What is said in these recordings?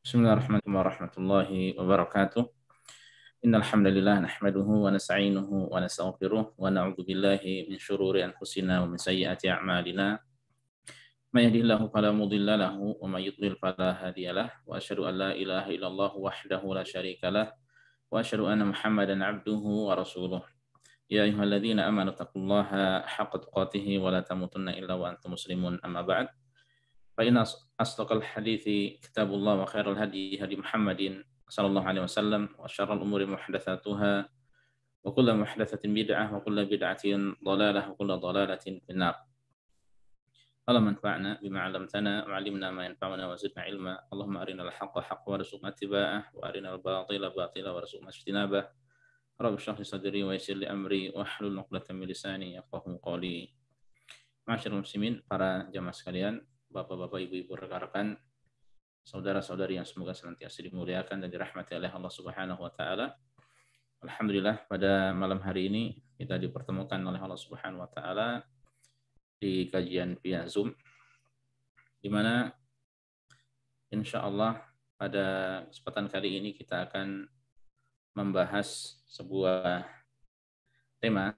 Bismillahirrahmanirrahim warahmatullahi wabarakatuh. Innal hamdalillah nahmaduhu wa nasta'inuhu wa nastaghfiruh wa na'udzu billahi min shururi anfusina wa min sayyiati a'malina. May yahdihillahu fala mudilla lahu wa may yudlil fala hadiyalah wa asyhadu an la ilaha illallah wahdahu la syarikalah wa asyhadu anna Muhammadan 'abduhu wa rasuluh. Ya ayyuhalladzina amanu taqullaha haqqa tuqatih wa la tamutunna illa wa antum muslimun amma ba'd. Fa inna asdaqal hadithi kitabullah wa khairal hadi hadi Muhammadin sallallahu alaihi wasallam wa syarrul umuri muhdatsatuha wa kullu muhdatsatin bid'ah wa kullu bid'atin dhalalah wa kullu dhalalatin finnar. Allahumma anfa'na bima 'allamtana wa 'allimna ma yanfa'una wa zidna ilma. Allahumma arinal haqqa haqqan warzuqna ittiba'ah wa arinal batila batila warzuqna ijtinabah. Rabbi shrah li sadri wa yassir li amri wa hlul 'uqdatam min lisani yafqahu qawli. Ma'asyiral muslimin, para jamaah sekalian, bapak-bapak, ibu-ibu, rekan-rekan, saudara-saudari yang semoga senantiasa dimuliakan dan dirahmati oleh Allah Subhanahu wa taala. Alhamdulillah, pada malam hari ini kita dipertemukan oleh Allah Subhanahu wa taala di kajian via Zoom, di mana insya Allah pada kesempatan kali ini kita akan membahas sebuah tema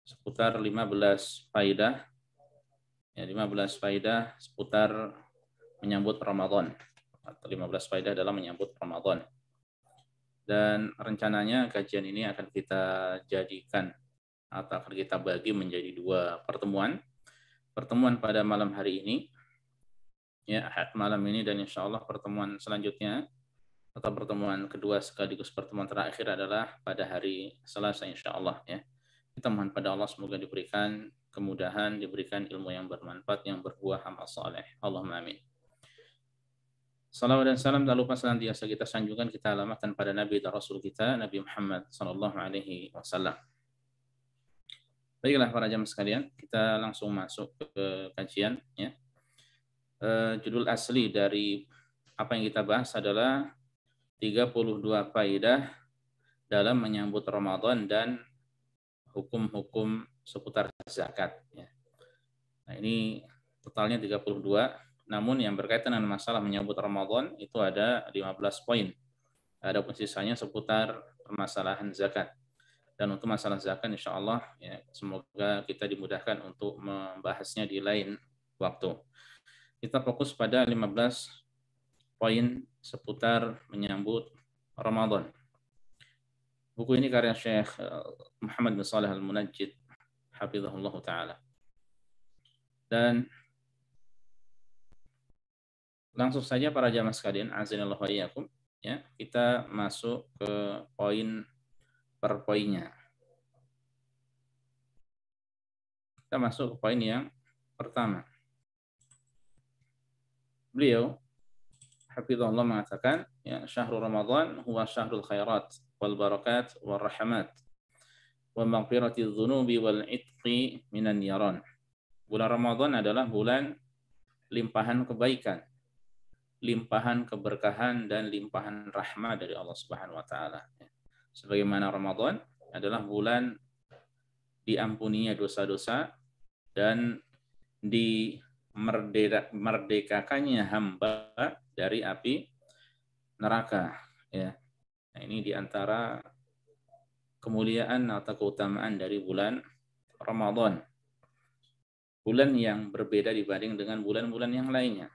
seputar 15 faidah, ya, 15 faidah seputar menyambut Ramadan, atau 15 faidah dalam menyambut Ramadan. Dan rencananya kajian ini akan kita jadikan atau akan kita bagi menjadi dua pertemuan. Pertemuan pada malam hari ini, ya, Ahad malam ini, dan insya Allah pertemuan selanjutnya atau pertemuan kedua sekaligus pertemuan terakhir adalah pada hari Selasa insya Allah, ya. Kita mohon pada Allah semoga diberikan kemudahan, diberikan ilmu yang bermanfaat, yang berbuah amal saleh. Allahumma amin. Salawat dan salam tak lupa senantiasa kita sanjungkan, kita alamatkan pada Nabi dan Rasul kita, Nabi Muhammad sallallahu alaihi wasallam. Baiklah para jamaah sekalian, kita langsung masuk ke kajian, ya. Judul asli dari apa yang kita bahas adalah 32 faidah dalam menyambut Ramadan dan hukum-hukum seputar zakat, ya. Nah, ini totalnya 32. Namun yang berkaitan dengan masalah menyambut Ramadan itu ada 15 poin. Ada pun sisanya seputar permasalahan zakat. Dan untuk masalah zakat insya Allah, ya, semoga kita dimudahkan untuk membahasnya di lain waktu. Kita fokus pada 15 poin seputar menyambut Ramadan. Buku ini karya Syekh Muhammad bin Shalih Al-Munajjid hafizahullah ta'ala. Dan langsung saja para jamaah sekalian, azanillahu wa iyyakum, ya, kita masuk ke poin per poinnya. Kita masuk ke poin yang pertama. Beliau hafizahullah mengatakan, ya, syahrul Ramadan huwa syahrul khairat wal barakat wal rahmat wa maghfiratiz dzunubi wal itqi minan niran. Bulan Ramadan adalah bulan limpahan kebaikan, limpahan keberkahan, dan limpahan rahmat dari Allah Subhanahu wa taala. Sebagaimana Ramadan adalah bulan diampuninya dosa-dosa dan dimerdekakannya hamba dari api neraka, ya. Nah, ini diantara kemuliaan atau keutamaan dari bulan Ramadan. Bulan yang berbeda dibanding dengan bulan-bulan yang lainnya.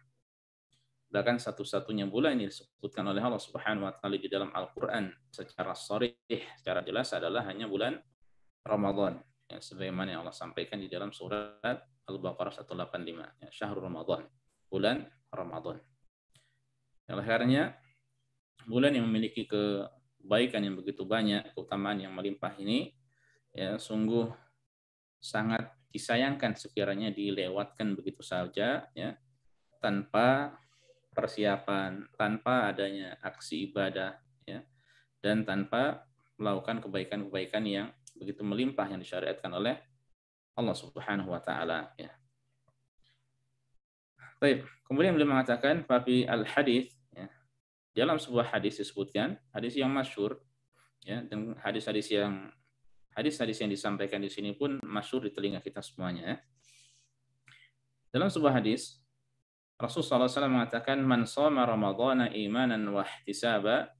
Bahkan satu-satunya bulan yang disebutkan oleh Allah Subhanahu wa taala di dalam Al-Qur'an secara sharih, secara jelas adalah hanya bulan Ramadan. Ya, sebagaimana yang Allah sampaikan di dalam surat Al-Baqarah 185, ya, syahrul Ramadan, bulan Ramadan. Oleh karenanya, bulan yang memiliki kebaikan yang begitu banyak, keutamaan yang melimpah ini, ya, sungguh sangat disayangkan sekiranya dilewatkan begitu saja, ya, tanpa persiapan, tanpa adanya aksi ibadah, ya, dan tanpa melakukan kebaikan-kebaikan yang begitu melimpah yang disyariatkan oleh Allah Subhanahu wa taala, ya. Baik, kemudian beliau mengatakan fi al-hadis, ya, dalam sebuah hadis disebutkan, hadis yang masyhur, ya, dan hadis-hadis yang disampaikan di sini pun masyhur di telinga kita semuanya, ya. Dalam sebuah hadis Rasulullah SAW mengatakan, "Man shoma Ramadhana imanan wa ihtisaba,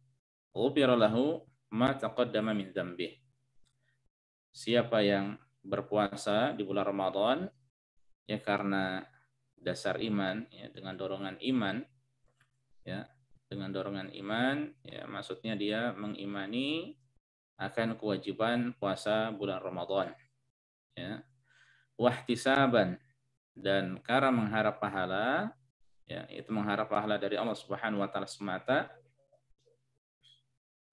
ghufira lahu ma taqaddama min dzambih." Siapa yang berpuasa di bulan Ramadan ya karena dasar iman ya dengan dorongan iman ya dengan dorongan iman ya maksudnya dia mengimani akan kewajiban puasa bulan Ramadan ya wahtisaban dan karena mengharap pahala ya itu mengharap pahala dari Allah Subhanahu wa taala semata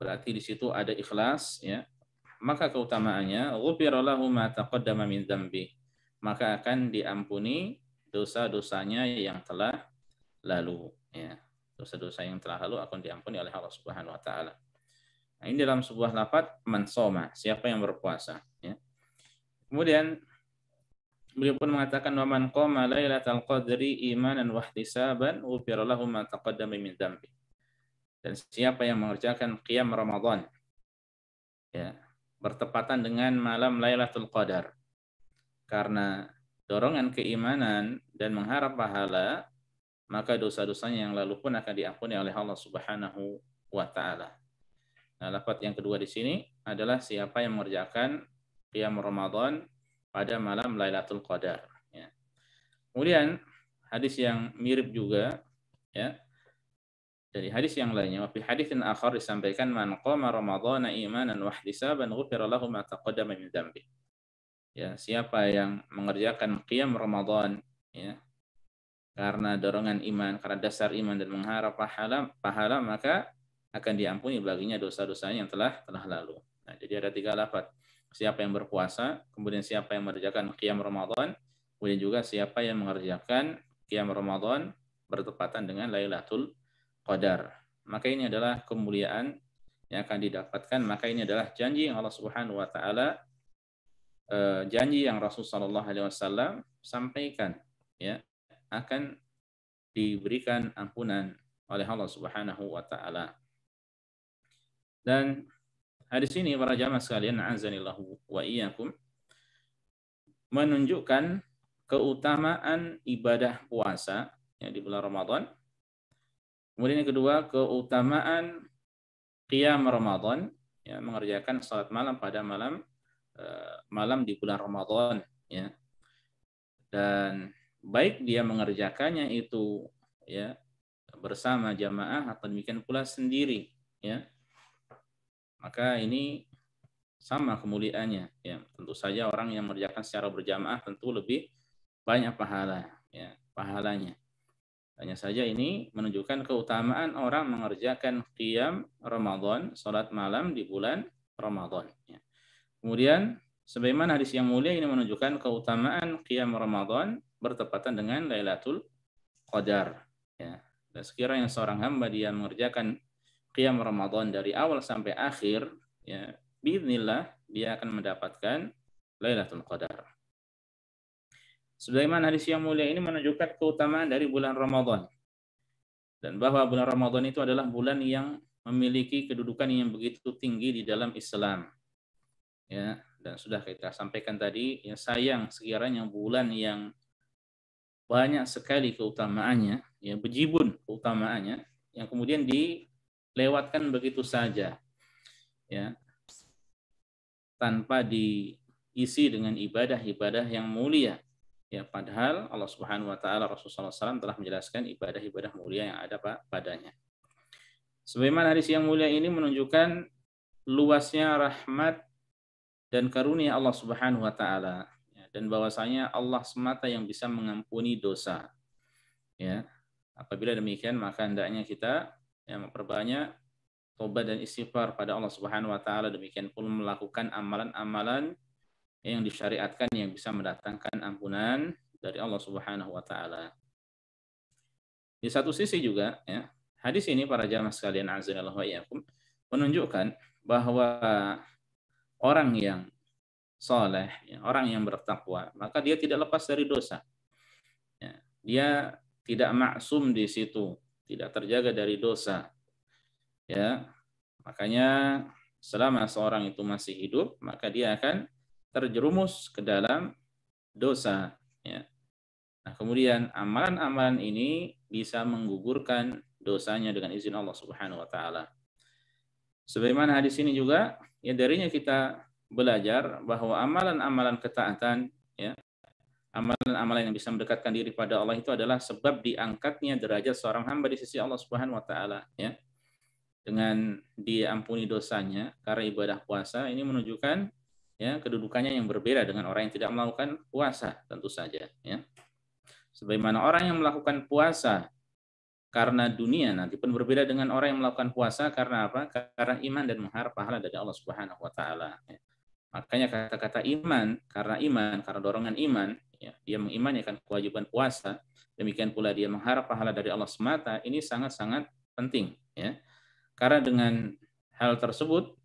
berarti di situ ada ikhlas ya maka keutamaannya ghufira lahu ma taqaddama min dzambi maka akan diampuni dosa-dosanya yang telah lalu ya dosa-dosa yang telah lalu akan diampuni oleh Allah Subhanahu wa taala. Nah, ini dalam sebuah lafaz man shoma, siapa yang berpuasa ya. Kemudian beliau pun mengatakan wa man qama lailatal qadri imanan wa ihtisaban ghufira lahu ma taqaddama min dzambi. Dan siapa yang mengerjakan qiyam Ramadan ya bertepatan dengan malam Lailatul Qadar karena dorongan keimanan dan mengharap pahala maka dosa-dosanya yang lalu pun akan diampuni oleh Allah Subhanahu wa taala. Nah, lafaz yang kedua di sini adalah siapa yang mengerjakan qiyam Ramadan pada malam Lailatul Qadar ya. Kemudian hadis yang mirip juga ya dari hadis yang lainnya, wa fi haditsin akhar disampaikan man qama ramadhana imanan wa ihtisaban ghufira lahu ma taqaddama min dzambi. Ya, siapa yang mengerjakan qiyam Ramadan ya karena dorongan iman, karena dasar iman dan mengharap pahala maka akan diampuni baginya dosa-dosanya yang telah lalu. Nah, jadi ada 3 lafaz. Siapa yang berpuasa, kemudian siapa yang mengerjakan qiyam Ramadan, kemudian juga siapa yang mengerjakan qiyam Ramadan bertepatan dengan Lailatul Qadar. Maka ini adalah kemuliaan yang akan didapatkan, maka ini adalah janji yang Allah Subhanahu wa taala janji yang Rasulullah sallallahu alaihi wasallam sampaikan ya akan diberikan ampunan oleh Allah Subhanahu wa taala. Dan hadis ini para jamaah sekalian azanillahu wa iyyakum menunjukkan keutamaan ibadah puasa ya di bulan Ramadan. Kemudian yang kedua, keutamaan qiyam Ramadan, ya, mengerjakan salat malam pada malam di bulan Ramadan, ya. Dan baik dia mengerjakannya itu ya bersama jamaah atau demikian pula sendiri, ya. Maka ini sama kemuliaannya, ya. Tentu saja orang yang mengerjakan secara berjamaah tentu lebih banyak pahalanya. Hanya saja ini menunjukkan keutamaan orang mengerjakan qiyam Ramadan, salat malam di bulan Ramadan. Ya. Kemudian, sebagaimana hadis yang mulia ini menunjukkan keutamaan qiyam Ramadan bertepatan dengan Lailatul Qadar. Ya. Dan sekiranya seorang hamba dia mengerjakan qiyam Ramadan dari awal sampai akhir, ya, biidznillah dia akan mendapatkan Lailatul Qadar. Sebagaimana hadis yang mulia ini menunjukkan keutamaan dari bulan Ramadan. Dan bahwa bulan Ramadan itu adalah bulan yang memiliki kedudukan yang begitu tinggi di dalam Islam. Ya, dan sudah kita sampaikan tadi, ya sayang sekiranya bulan yang banyak sekali keutamaannya, ya bejibun keutamaannya, yang kemudian dilewatkan begitu saja. Ya. Tanpa diisi dengan ibadah-ibadah yang mulia. Ya, padahal Allah Subhanahu wa taala Rasulullah SAW telah menjelaskan ibadah-ibadah mulia yang ada padanya. Sebagaimana hadis yang mulia ini menunjukkan luasnya rahmat dan karunia Allah Subhanahu wa taala, ya, dan bahwasanya Allah semata yang bisa mengampuni dosa. Ya. Apabila demikian maka hendaknya kita yang memperbanyak tobat dan istighfar pada Allah Subhanahu wa taala, demikian pula melakukan amalan-amalan yang disyariatkan yang bisa mendatangkan ampunan dari Allah Subhanahu wa taala. Di satu sisi juga ya, hadis ini para jamaah sekalian azanallahu wa iyyakum menunjukkan bahwa orang yang saleh, ya, orang yang bertakwa, maka dia tidak lepas dari dosa. Ya, dia tidak maksum di situ, tidak terjaga dari dosa. Ya, makanya selama seorang itu masih hidup, maka dia akan terjerumus ke dalam dosa. Ya. Nah, kemudian amalan-amalan ini bisa menggugurkan dosanya dengan izin Allah Subhanahu wa taala. Sebagaimana hadis ini juga, ya darinya kita belajar bahwa amalan-amalan ketaatan, ya, amalan-amalan yang bisa mendekatkan diri pada Allah itu adalah sebab diangkatnya derajat seorang hamba di sisi Allah Subhanahu wa taala, ya. Dengan diampuni dosanya karena ibadah puasa ini menunjukkan ya kedudukannya yang berbeda dengan orang yang tidak melakukan puasa tentu saja, ya. Sebagaimana orang yang melakukan puasa karena dunia nanti pun berbeda dengan orang yang melakukan puasa karena apa? Karena iman dan mengharap pahala dari Allah Subhanahu wa taala. Ya. Makanya kata-kata iman, karena dorongan iman, ya, dia mengimani akan kewajiban puasa, demikian pula dia mengharap pahala dari Allah semata, ini sangat-sangat penting, ya. Karena dengan hal tersebut,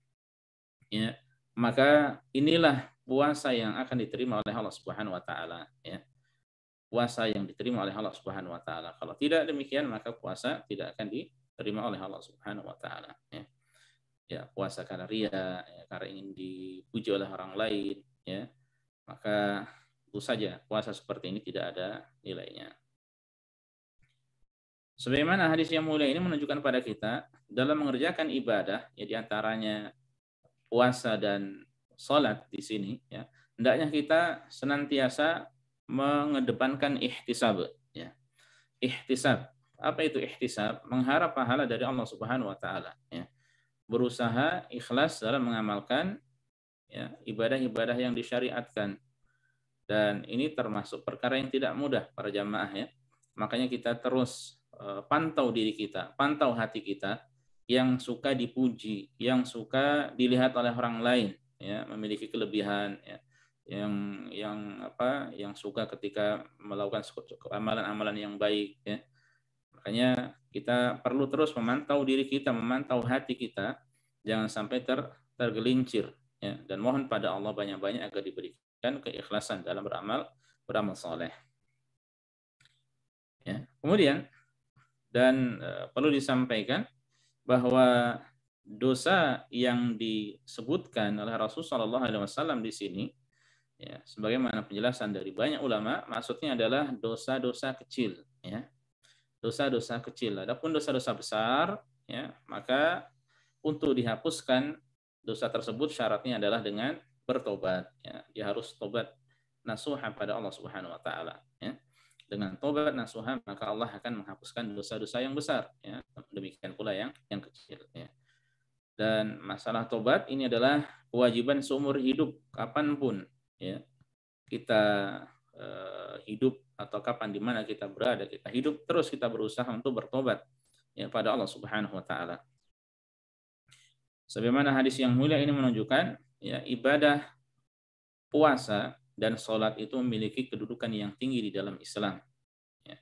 ya, maka inilah puasa yang akan diterima oleh Allah Subhanahu wa taala, ya. Puasa yang diterima oleh Allah Subhanahu wa taala. Kalau tidak demikian maka puasa tidak akan diterima oleh Allah Subhanahu wa taala, ya. Ya, puasa karena ria, ya, karena ingin dipuji oleh orang lain, ya. Maka tentu saja puasa seperti ini tidak ada nilainya. Sebagaimana hadis yang mulia ini menunjukkan pada kita dalam mengerjakan ibadah, ya diantaranya puasa dan salat di sini, ya, hendaknya kita senantiasa mengedepankan ihtisab, ya. Ihtisab. Apa itu ihtisab? Mengharap pahala dari Allah Subhanahu wa taala, ya. Berusaha ikhlas dalam mengamalkan ya ibadah-ibadah yang disyariatkan. Dan ini termasuk perkara yang tidak mudah para jamaah, ya. Makanya kita terus pantau diri kita, pantau hati kita yang suka dipuji, yang suka dilihat oleh orang lain, ya, memiliki kelebihan, ya, yang suka ketika melakukan amalan-amalan yang baik, ya. Makanya kita perlu terus memantau diri kita, memantau hati kita, jangan sampai tergelincir, ya. Dan mohon pada Allah banyak-banyak agar diberikan keikhlasan dalam beramal soleh. Ya. Kemudian perlu disampaikan bahwa dosa yang disebutkan oleh Rasulullah SAW di sini, ya, sebagaimana penjelasan dari banyak ulama, maksudnya adalah dosa-dosa kecil, ya. Dosa-dosa kecil. Adapun dosa-dosa besar, ya, maka untuk dihapuskan dosa tersebut syaratnya adalah dengan bertobat, ya. Dia harus tobat nasuha pada Allah Subhanahu wa taala, ya. Dengan tobat nasuha maka Allah akan menghapuskan dosa-dosa yang besar, ya. Demikian pula yang kecil, ya. Dan masalah tobat ini adalah kewajiban seumur hidup kapanpun, ya, kita hidup atau kapan di mana kita berada, kita hidup terus kita berusaha untuk bertobat, ya, pada Allah Subhanahu wa taala. Sebagaimana hadis yang mulia ini menunjukkan, ya, ibadah puasa dan sholat itu memiliki kedudukan yang tinggi di dalam Islam, ya.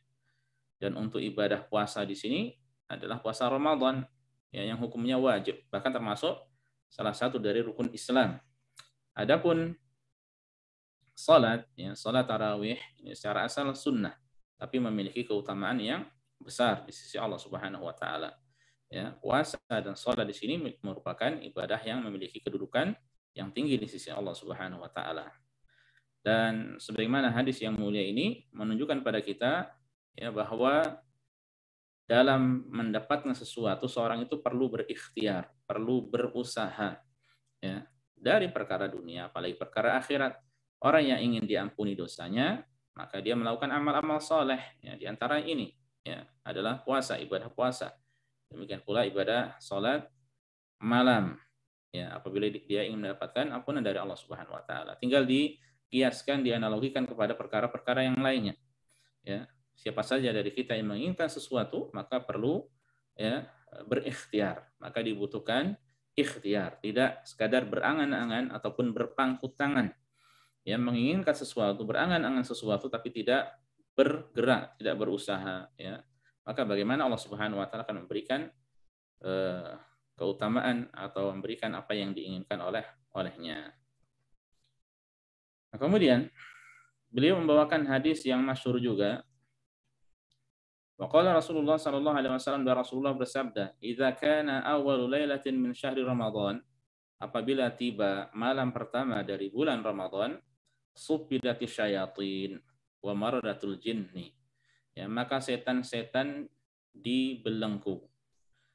Dan untuk ibadah puasa di sini adalah puasa Ramadan, ya, yang hukumnya wajib, bahkan termasuk salah satu dari rukun Islam. Adapun salat, ya, salat tarawih ini secara asal sunnah, tapi memiliki keutamaan yang besar di sisi Allah Subhanahu wa taala. Ya, puasa dan salat di sini merupakan ibadah yang memiliki kedudukan yang tinggi di sisi Allah Subhanahu wa taala. Dan sebagaimana hadis yang mulia ini menunjukkan pada kita, ya, bahwa dalam mendapatkan sesuatu seorang itu perlu berikhtiar, perlu berusaha, ya, dari perkara dunia apalagi perkara akhirat. Orang yang ingin diampuni dosanya, maka dia melakukan amal-amal soleh, ya, di antara ini, ya, adalah puasa, ibadah puasa. Demikian pula ibadah salat malam, ya, apabila dia ingin mendapatkan ampunan dari Allah Subhanahu wa taala. Tinggal dikiaskan, dianalogikan kepada perkara-perkara yang lainnya, ya. Siapa saja dari kita yang menginginkan sesuatu, maka perlu, ya, berikhtiar. Maka dibutuhkan ikhtiar, tidak sekadar berangan-angan ataupun berpangku tangan, ya, menginginkan sesuatu, berangan-angan sesuatu tapi tidak bergerak, tidak berusaha, ya. Maka bagaimana Allah Subhanahu wa taala akan memberikan keutamaan atau memberikan apa yang diinginkan olehnya. Nah, kemudian beliau membawakan hadis yang masyhur juga. Waqala Rasulullah sallallahu alaihi wasallam, dan Rasulullah bersabda, "Idza kana awwalu lailatin min syahri Ramadan," apabila tiba malam pertama dari bulan Ramadan, "subbidati syayatin wa maradatul jinni." ya, maka setan-setan dibelenggu.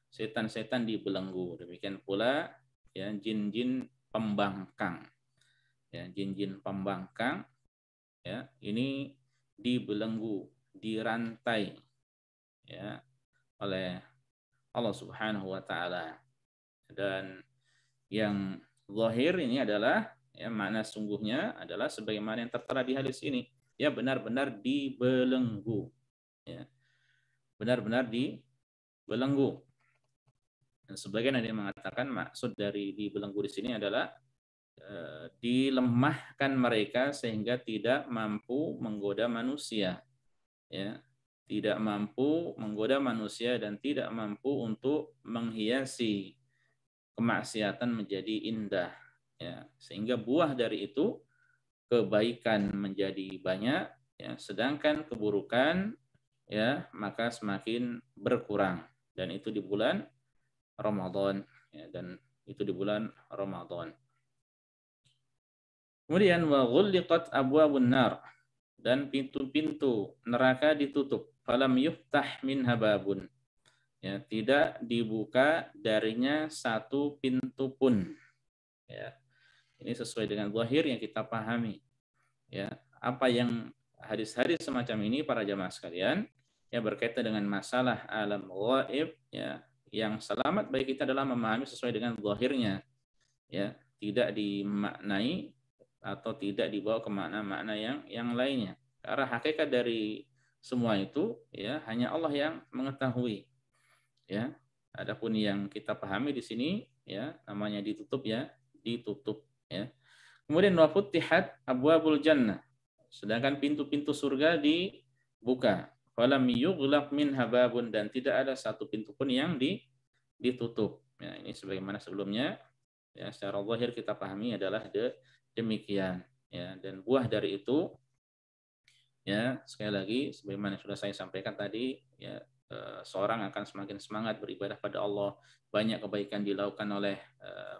Setan-setan dibelenggu. Demikian pula ya jin-jin pembangkang. Ya, jin-jin pembangkang ya, ini dibelenggu, dirantai ya oleh Allah Subhanahu wa taala. Dan yang zahir ini adalah ya makna sungguhnya adalah sebagaimana yang tertera di hadis ini, ya benar-benar dibelenggu. Ya. Benar-benar dibelenggu. Dan sebagian ada yang mengatakan maksud dari dibelenggu di sini adalah dilemahkan mereka sehingga tidak mampu menggoda manusia, ya, tidak mampu menggoda manusia dan tidak mampu untuk menghiasi kemaksiatan menjadi indah, ya, sehingga buah dari itu kebaikan menjadi banyak, ya, sedangkan keburukan ya maka semakin berkurang, dan itu di bulan Ramadan, ya, dan itu di bulan Ramadan. Kemudian wa ghulliqat abwabun nar, dan pintu-pintu neraka ditutup. Falam yuftah minha babun, ya, tidak dibuka darinya satu pintu pun. Ya, ini sesuai dengan zahir yang kita pahami. Ya, apa yang hadis-hadis semacam ini para jamaah sekalian ya berkaitan dengan masalah alam ghaib, ya, yang selamat bagi kita adalah memahami sesuai dengan zahirnya, ya, tidak dimaknai atau tidak dibawa ke makna-makna yang lainnya. Karena hakikat dari semua itu ya hanya Allah yang mengetahui. Ya. Adapun yang kita pahami di sini ya namanya ditutup, ya, ditutup, ya. Kemudian wa futtihat abwabul jannah. Sedangkan pintu-pintu surga dibuka. Falam yughlaq minha babun, dan tidak ada satu pintu pun yang ditutup. Ya, ini sebagaimana sebelumnya ya secara zahir kita pahami adalah demikian, ya. Dan buah dari itu ya sekali lagi sebagaimana sudah saya sampaikan tadi ya, seorang akan semakin semangat beribadah pada Allah, banyak kebaikan dilakukan oleh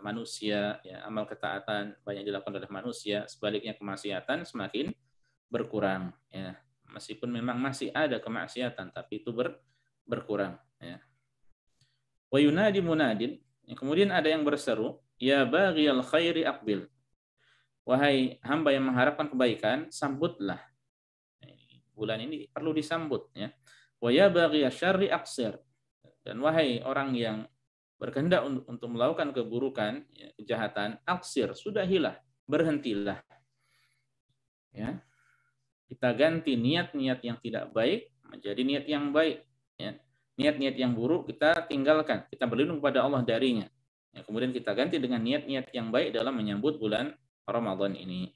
manusia, ya, amal ketaatan banyak dilakukan oleh manusia, sebaliknya kemaksiatan semakin berkurang, ya. Meskipun memang masih ada kemaksiatan tapi itu berkurang, ya. Wa yunadi munadin, kemudian ada yang berseru, ya baghiyal khairi aqbil, wahai hamba yang mengharapkan kebaikan, sambutlah. Bulan ini perlu disambut, ya. Wa ya baghiyasy syarri aqsir, dan wahai orang yang berkehendak untuk melakukan keburukan, ya, kejahatan, aqsir, sudahilah, berhentilah. Ya. Kita ganti niat-niat yang tidak baik menjadi niat yang baik, ya. Niat-niat yang buruk kita tinggalkan, kita berlindung pada Allah darinya. Ya, kemudian kita ganti dengan niat-niat yang baik dalam menyambut bulan Ramadan ini.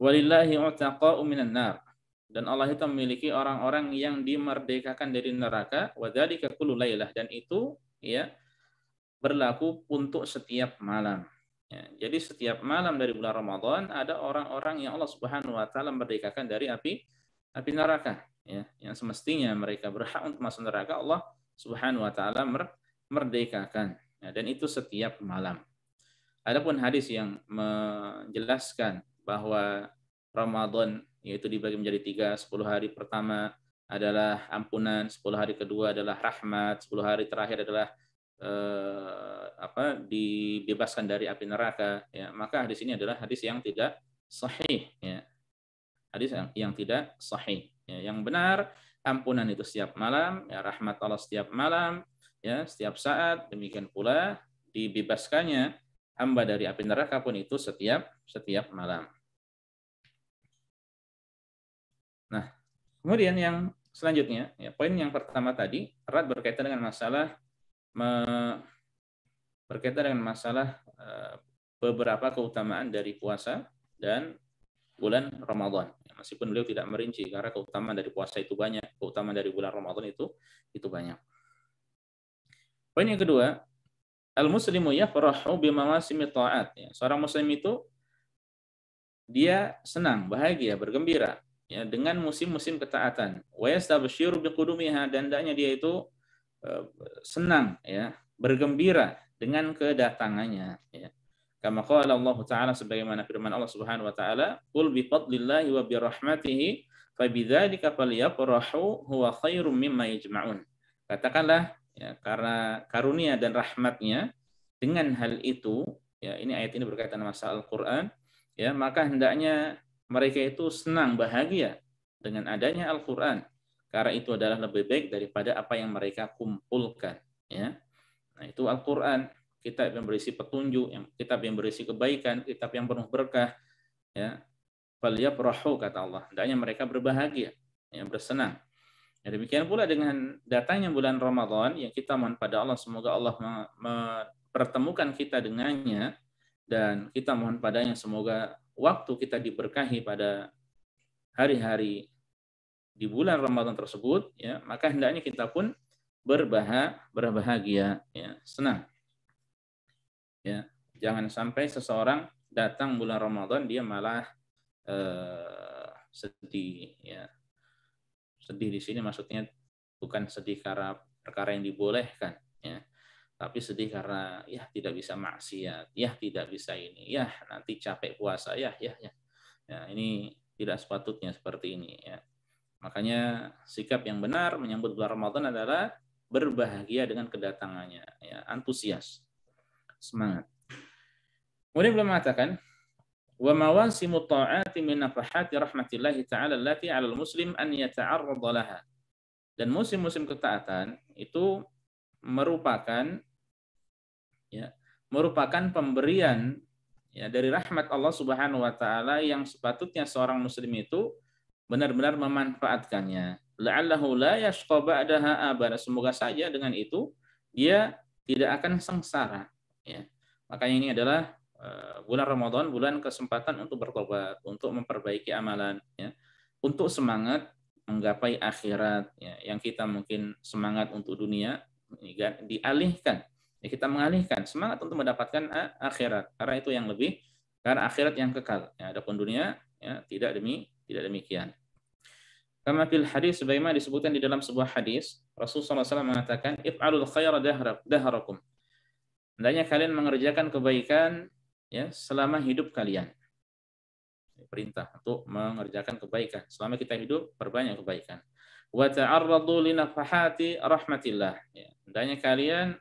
Walillahi utaqa'u minan nar, dan Allah itu memiliki orang-orang yang dimerdekakan dari neraka, wa dzalika kullu lailah, dan itu ya berlaku untuk setiap malam. Ya, jadi setiap malam dari bulan Ramadan ada orang-orang yang Allah Subhanahu wa taala merdekakan dari api neraka, ya, yang semestinya mereka berhak untuk masuk neraka, Allah Subhanahu wa taala merdekakan, ya, dan itu setiap malam. Adapun hadis yang menjelaskan bahwa Ramadan yaitu dibagi menjadi 3, 10 hari pertama adalah ampunan, 10 hari kedua adalah rahmat, 10 hari terakhir adalah dibebaskan dari api neraka, ya, maka hadis ini adalah hadis yang tidak sahih, ya. Hadis yang tidak sahih, ya. Yang benar ampunan itu setiap malam, ya, rahmat Allah setiap malam, ya, setiap saat, demikian pula dibebaskannya hamba dari api neraka pun itu setiap malam. Nah, kemudian yang selanjutnya, ya, poin yang pertama tadi erat berkaitan dengan masalah beberapa keutamaan dari puasa dan bulan Ramadan. Meskipun beliau tidak merinci karena keutamaan dari puasa itu banyak, keutamaan dari bulan Ramadan itu banyak. Poin yang kedua, al-muslimu yafrahu bimawasimi ta'at. Ya, seorang muslim itu dia senang, bahagia, bergembira, ya, dengan musim-musim ketaatan. Wa yastabshiru biqudumiha, dan hendaknya dia itu senang, ya, bergembira dengan kedatangannya, ya. Kama qala Allah Ta'ala, sebagaimana firman Allah Subhanahu wa taala, "Qul bi fadlillahi wa bi rahmatihi Fabidzalika falyafrahu huwa khairum mimma yajma'un. Katakanlah ya, karena karunia dan rahmatnya, dengan hal itu ya, ini ayat ini berkaitan masalah Al-Qur'an ya, maka hendaknya mereka itu senang bahagia dengan adanya Al-Qur'an, karena itu adalah lebih baik daripada apa yang mereka kumpulkan ya. Nah, itu Al-Qur'an, kitab yang berisi petunjuk, kitab yang berisi kebaikan, kitab yang penuh berkah ya. Falyafrahu, kata Allah, hendaknya mereka berbahagia ya, bersenang. Ya, demikian pula dengan datangnya bulan Ramadan yang kita mohon pada Allah semoga Allah mempertemukan kita dengannya, dan kita mohon padanya semoga waktu kita diberkahi pada hari-hari di bulan Ramadan tersebut ya, maka hendaknya kita pun berbahagia ya, senang ya. Jangan sampai seseorang datang bulan Ramadan dia malah sedih ya. Sedih di sini maksudnya bukan sedih karena perkara yang dibolehkan ya, tapi sedih karena ya tidak bisa maksiat, ya tidak bisa ini, ya nanti capek puasa, ya. Ini tidak sepatutnya seperti ini ya. Makanya sikap yang benar menyambut bulan Ramadan adalah berbahagia dengan kedatangannya ya, antusias, semangat. Kemudian beliau mengatakan, wa mawasimu ta'ati min nafahati rahmatillahi ta'ala allati 'alal muslim an yata'arrada laha. Dan musim-musim ketaatan itu merupakan pemberian ya dari rahmat Allah Subhanahu wa taala yang sepatutnya seorang muslim itu benar-benar memanfaatkannya. La'allahu la yashqa ba'daha abada. Semoga saja dengan itu dia tidak akan sengsara ya. Makanya ini adalah bulan Ramadan, bulan kesempatan untuk bertobat, untuk memperbaiki amalan ya, untuk semangat menggapai akhirat ya. Yang kita mungkin semangat untuk dunia dialihkan ya, kita mengalihkan semangat untuk mendapatkan akhirat, karena itu yang lebih, karena akhirat yang kekal ya. Adapun dunia ya tidak demikian. Kama fil hadis, sebagaimana disebutkan di dalam sebuah hadis, Rasulullah SAW mengatakan, if'alul khaira daharakum. Hendaknya kalian mengerjakan kebaikan ya selama hidup kalian. Perintah untuk mengerjakan kebaikan selama kita hidup, perbanyak kebaikan. Wa ta'arradu li nafahati rahmatillah. Ya, hendaknya kalian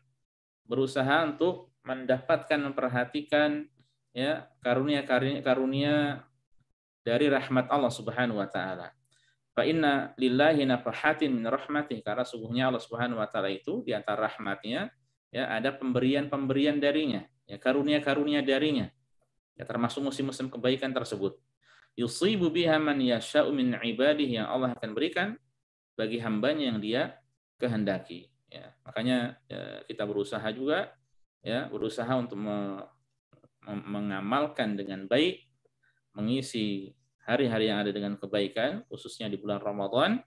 berusaha untuk mendapatkan, memperhatikan ya karunia dari rahmat Allah Subhanahu wa taala. Fa inna lillahi nafahatin min rahmatih, karena sungguhnya Allah Subhanahu wa taala itu di antara rahmatnya ya ada pemberian-pemberian darinya, ya karunia-karunia darinya. Ya, termasuk musim-musim kebaikan tersebut. Yusibu biha man yasha'u min ibadihi, yang Allah akan berikan bagi hambanya yang dia kehendaki. Ya, makanya ya, kita berusaha juga ya, berusaha untuk mengamalkan dengan baik, mengisi hari-hari yang ada dengan kebaikan, khususnya di bulan Ramadan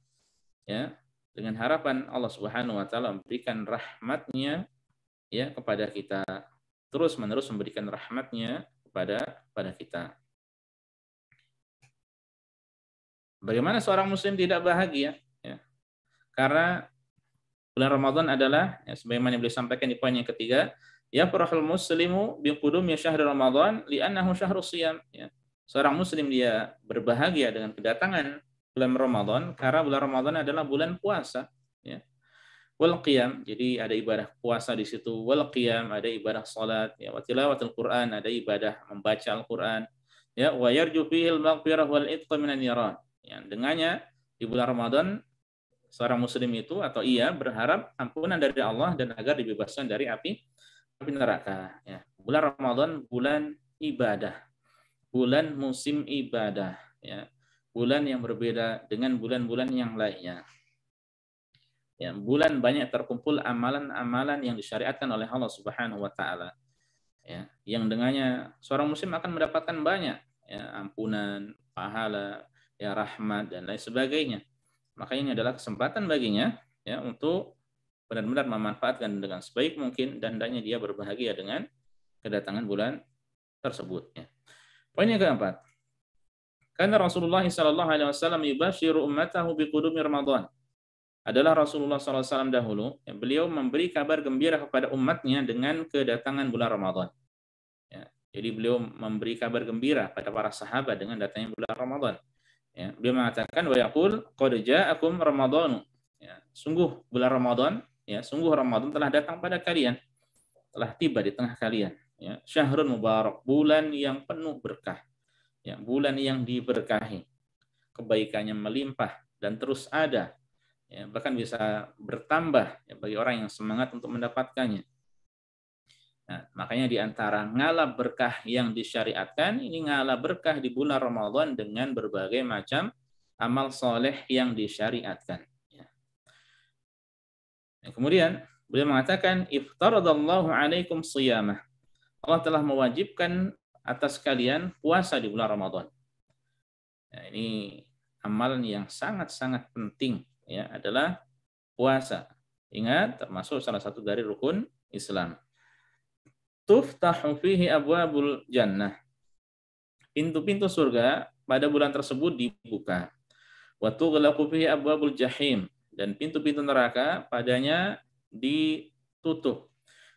ya, dengan harapan Allah Subhanahu wa taala memberikan rahmatnya ya kepada kita, terus-menerus memberikan rahmatnya kepada kita. Bagaimana seorang muslim tidak bahagia ya? Karena bulan Ramadan adalah ya, sebagaimana beliau sampaikan di poin yang ketiga, ya farahul muslimu biqudumi syahr Ramadan li'annahu syahrus shiyam ya. Seorang muslim dia berbahagia dengan kedatangan bulan Ramadan karena bulan Ramadan adalah bulan puasa ya. Wal qiyam, jadi ada ibadah puasa di situ. Wal qiyam, ada ibadah salat ya. Wa tilawatul Quran, ada ibadah membaca Al-Qur'an ya. Wa yarju fihil maghfirah wal itqa minan niran. Ya, dengannya di bulan Ramadan seorang muslim itu atau ia berharap ampunan dari Allah dan agar dibebaskan dari api neraka ya. Bulan Ramadan bulan ibadah, bulan musim ibadah ya. Bulan yang berbeda dengan bulan-bulan yang lainnya. Ya, bulan banyak terkumpul amalan-amalan yang disyariatkan oleh Allah Subhanahu wa taala. Ya, yang dengannya seorang muslim akan mendapatkan banyak ya, ampunan, pahala, ya rahmat dan lain sebagainya. Maka ini adalah kesempatan baginya ya untuk benar-benar memanfaatkan dengan sebaik mungkin, dan hendaknya dia berbahagia dengan kedatangan bulan tersebut ya. Poin yang keempat. Karena Rasulullah sallallahu alaihi wasallam yubashiru ummatahu biqudumi Ramadan. Adalah Rasulullah SAW dahulu, ya, beliau memberi kabar gembira kepada umatnya dengan kedatangan bulan Ramadan. Ya, jadi beliau memberi kabar gembira pada para sahabat dengan datangnya bulan Ramadan. Ya, beliau mengatakan wa yaqul qad ja'akum ramadhanu. Ya, sungguh bulan Ramadan, ya, sungguh Ramadan telah datang pada kalian, telah tiba di tengah kalian. Ya, syahrun mubarak, bulan yang penuh berkah. Ya, bulan yang diberkahi. Kebaikannya melimpah dan terus ada. Ya, bahkan bisa bertambah ya, bagi orang yang semangat untuk mendapatkannya. Nah, makanya di antara ngalap berkah yang disyariatkan, ini ngalap berkah di bulan Ramadan dengan berbagai macam amal soleh yang disyariatkan. Ya. Nah, kemudian beliau mengatakan, iftaradallahu alaikum siyamah. Allah telah mewajibkan atas kalian puasa di bulan Ramadan. Nah, ini amalan yang sangat-sangat penting, ya, adalah puasa. Ingat, termasuk salah satu dari rukun Islam. Tuftahu fihi abwabul jannah. Pintu-pintu surga pada bulan tersebut dibuka. Wa tughlaqu fihi abwabul jahim, dan pintu-pintu neraka padanya ditutup.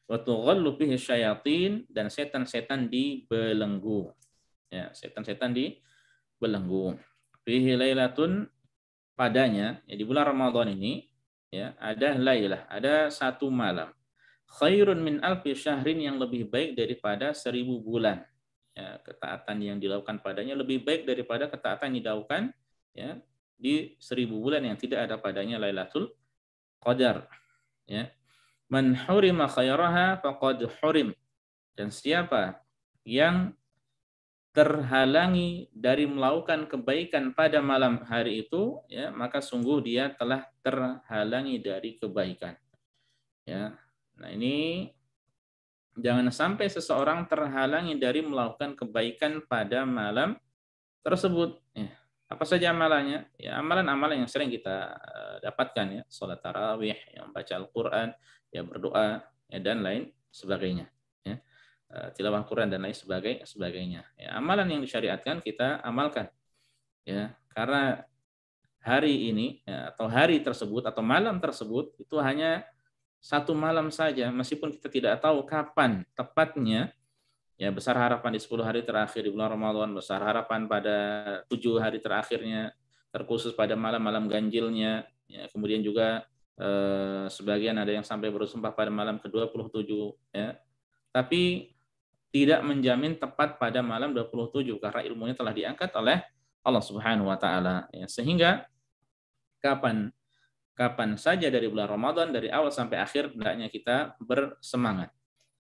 Wa tughallu fihi syayatin, dan setan-setan dibelenggu. Ya, setan-setan dibelenggu. Fihi lailatun, padanya, ya, di bulan Ramadan ini, ya, ada lailah, ada satu malam. Khairun min alfi syahrin, yang lebih baik daripada 1000 bulan. Ya, ketaatan yang dilakukan padanya lebih baik daripada ketaatan yang dilakukan, ya, di 1000 bulan yang tidak ada padanya Lailatul Qadar. Ya. Man hurima khairaha faqad hurim. Dan siapa yang terhalangi dari melakukan kebaikan pada malam hari itu, ya, maka sungguh dia telah terhalangi dari kebaikan. Ya. Nah, ini jangan sampai seseorang terhalangi dari melakukan kebaikan pada malam tersebut. Ya. Apa saja amalannya? Ya, amalan-amalan yang sering kita dapatkan, ya, sholat tarawih, yang baca Al-Quran, ya, berdoa, ya, dan lain sebagainya. Ya. Tilawah Quran dan lain sebagainya. Ya, amalan yang disyariatkan kita amalkan. Ya, karena hari ini, ya, atau hari tersebut atau malam tersebut itu hanya satu malam saja, meskipun kita tidak tahu kapan tepatnya. Ya, besar harapan di 10 hari terakhir di bulan Ramadan, besar harapan pada 7 hari terakhirnya, terkhusus pada malam-malam ganjilnya. Ya, kemudian juga sebagian ada yang sampai bersumpah pada malam ke-27. Ya. Tapi tidak menjamin tepat pada malam 27 karena ilmunya telah diangkat oleh Allah Subhanahu wa taala. Ya, sehingga kapan saja dari bulan Ramadan, dari awal sampai akhir, hendaknya kita bersemangat.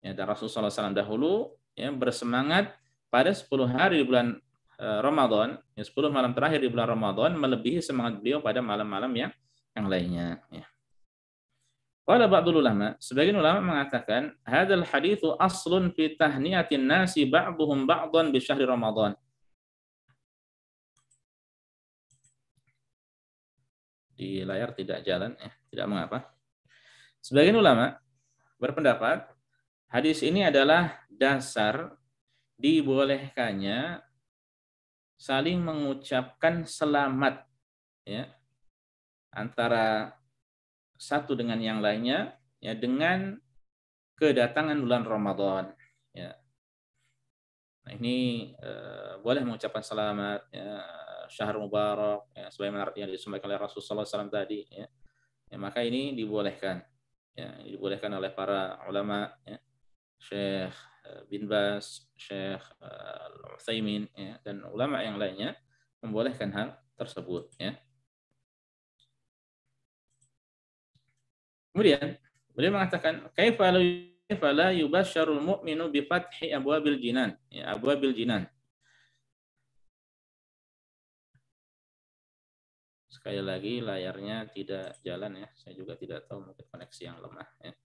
Ya, dan Rasulullah SAW dahulu, ya, bersemangat pada 10 hari di bulan Ramadan, ya, 10 malam terakhir di bulan Ramadan, melebihi semangat beliau pada malam-malam yang lainnya. Ya. Qala ba'dul ulama, sebagian ulama mengatakan, hadzal haditsu aslun fi tahniyatin nasi ba'dhum ba'dhan bi syahri Ramadan. Di layar tidak jalan, ya, tidak mengapa. Sebagian ulama berpendapat hadis ini adalah dasar dibolehkannya saling mengucapkan selamat, ya, antara satu dengan yang lainnya, ya, dengan kedatangan bulan Ramadan. Ya. Nah, ini boleh mengucapkan selamat, ya, syahr mubarak, ya, sebagaimana yang disampaikan oleh Rasulullah SAW tadi. Ya. Ya, maka ini dibolehkan. Ya, dibolehkan oleh para ulama, ya, Syekh bin Bas, Syekh Al-Utsaimin, ya, dan ulama yang lainnya membolehkan hal tersebut. Ya. Kemudian beliau mengatakan, kaifa la yubasyarul mu'minu bi fathi abwabil jinan, ya, abwabil jinan. Sekali lagi layarnya tidak jalan, ya. Saya juga tidak tahu, mungkin koneksi yang lemah, ya.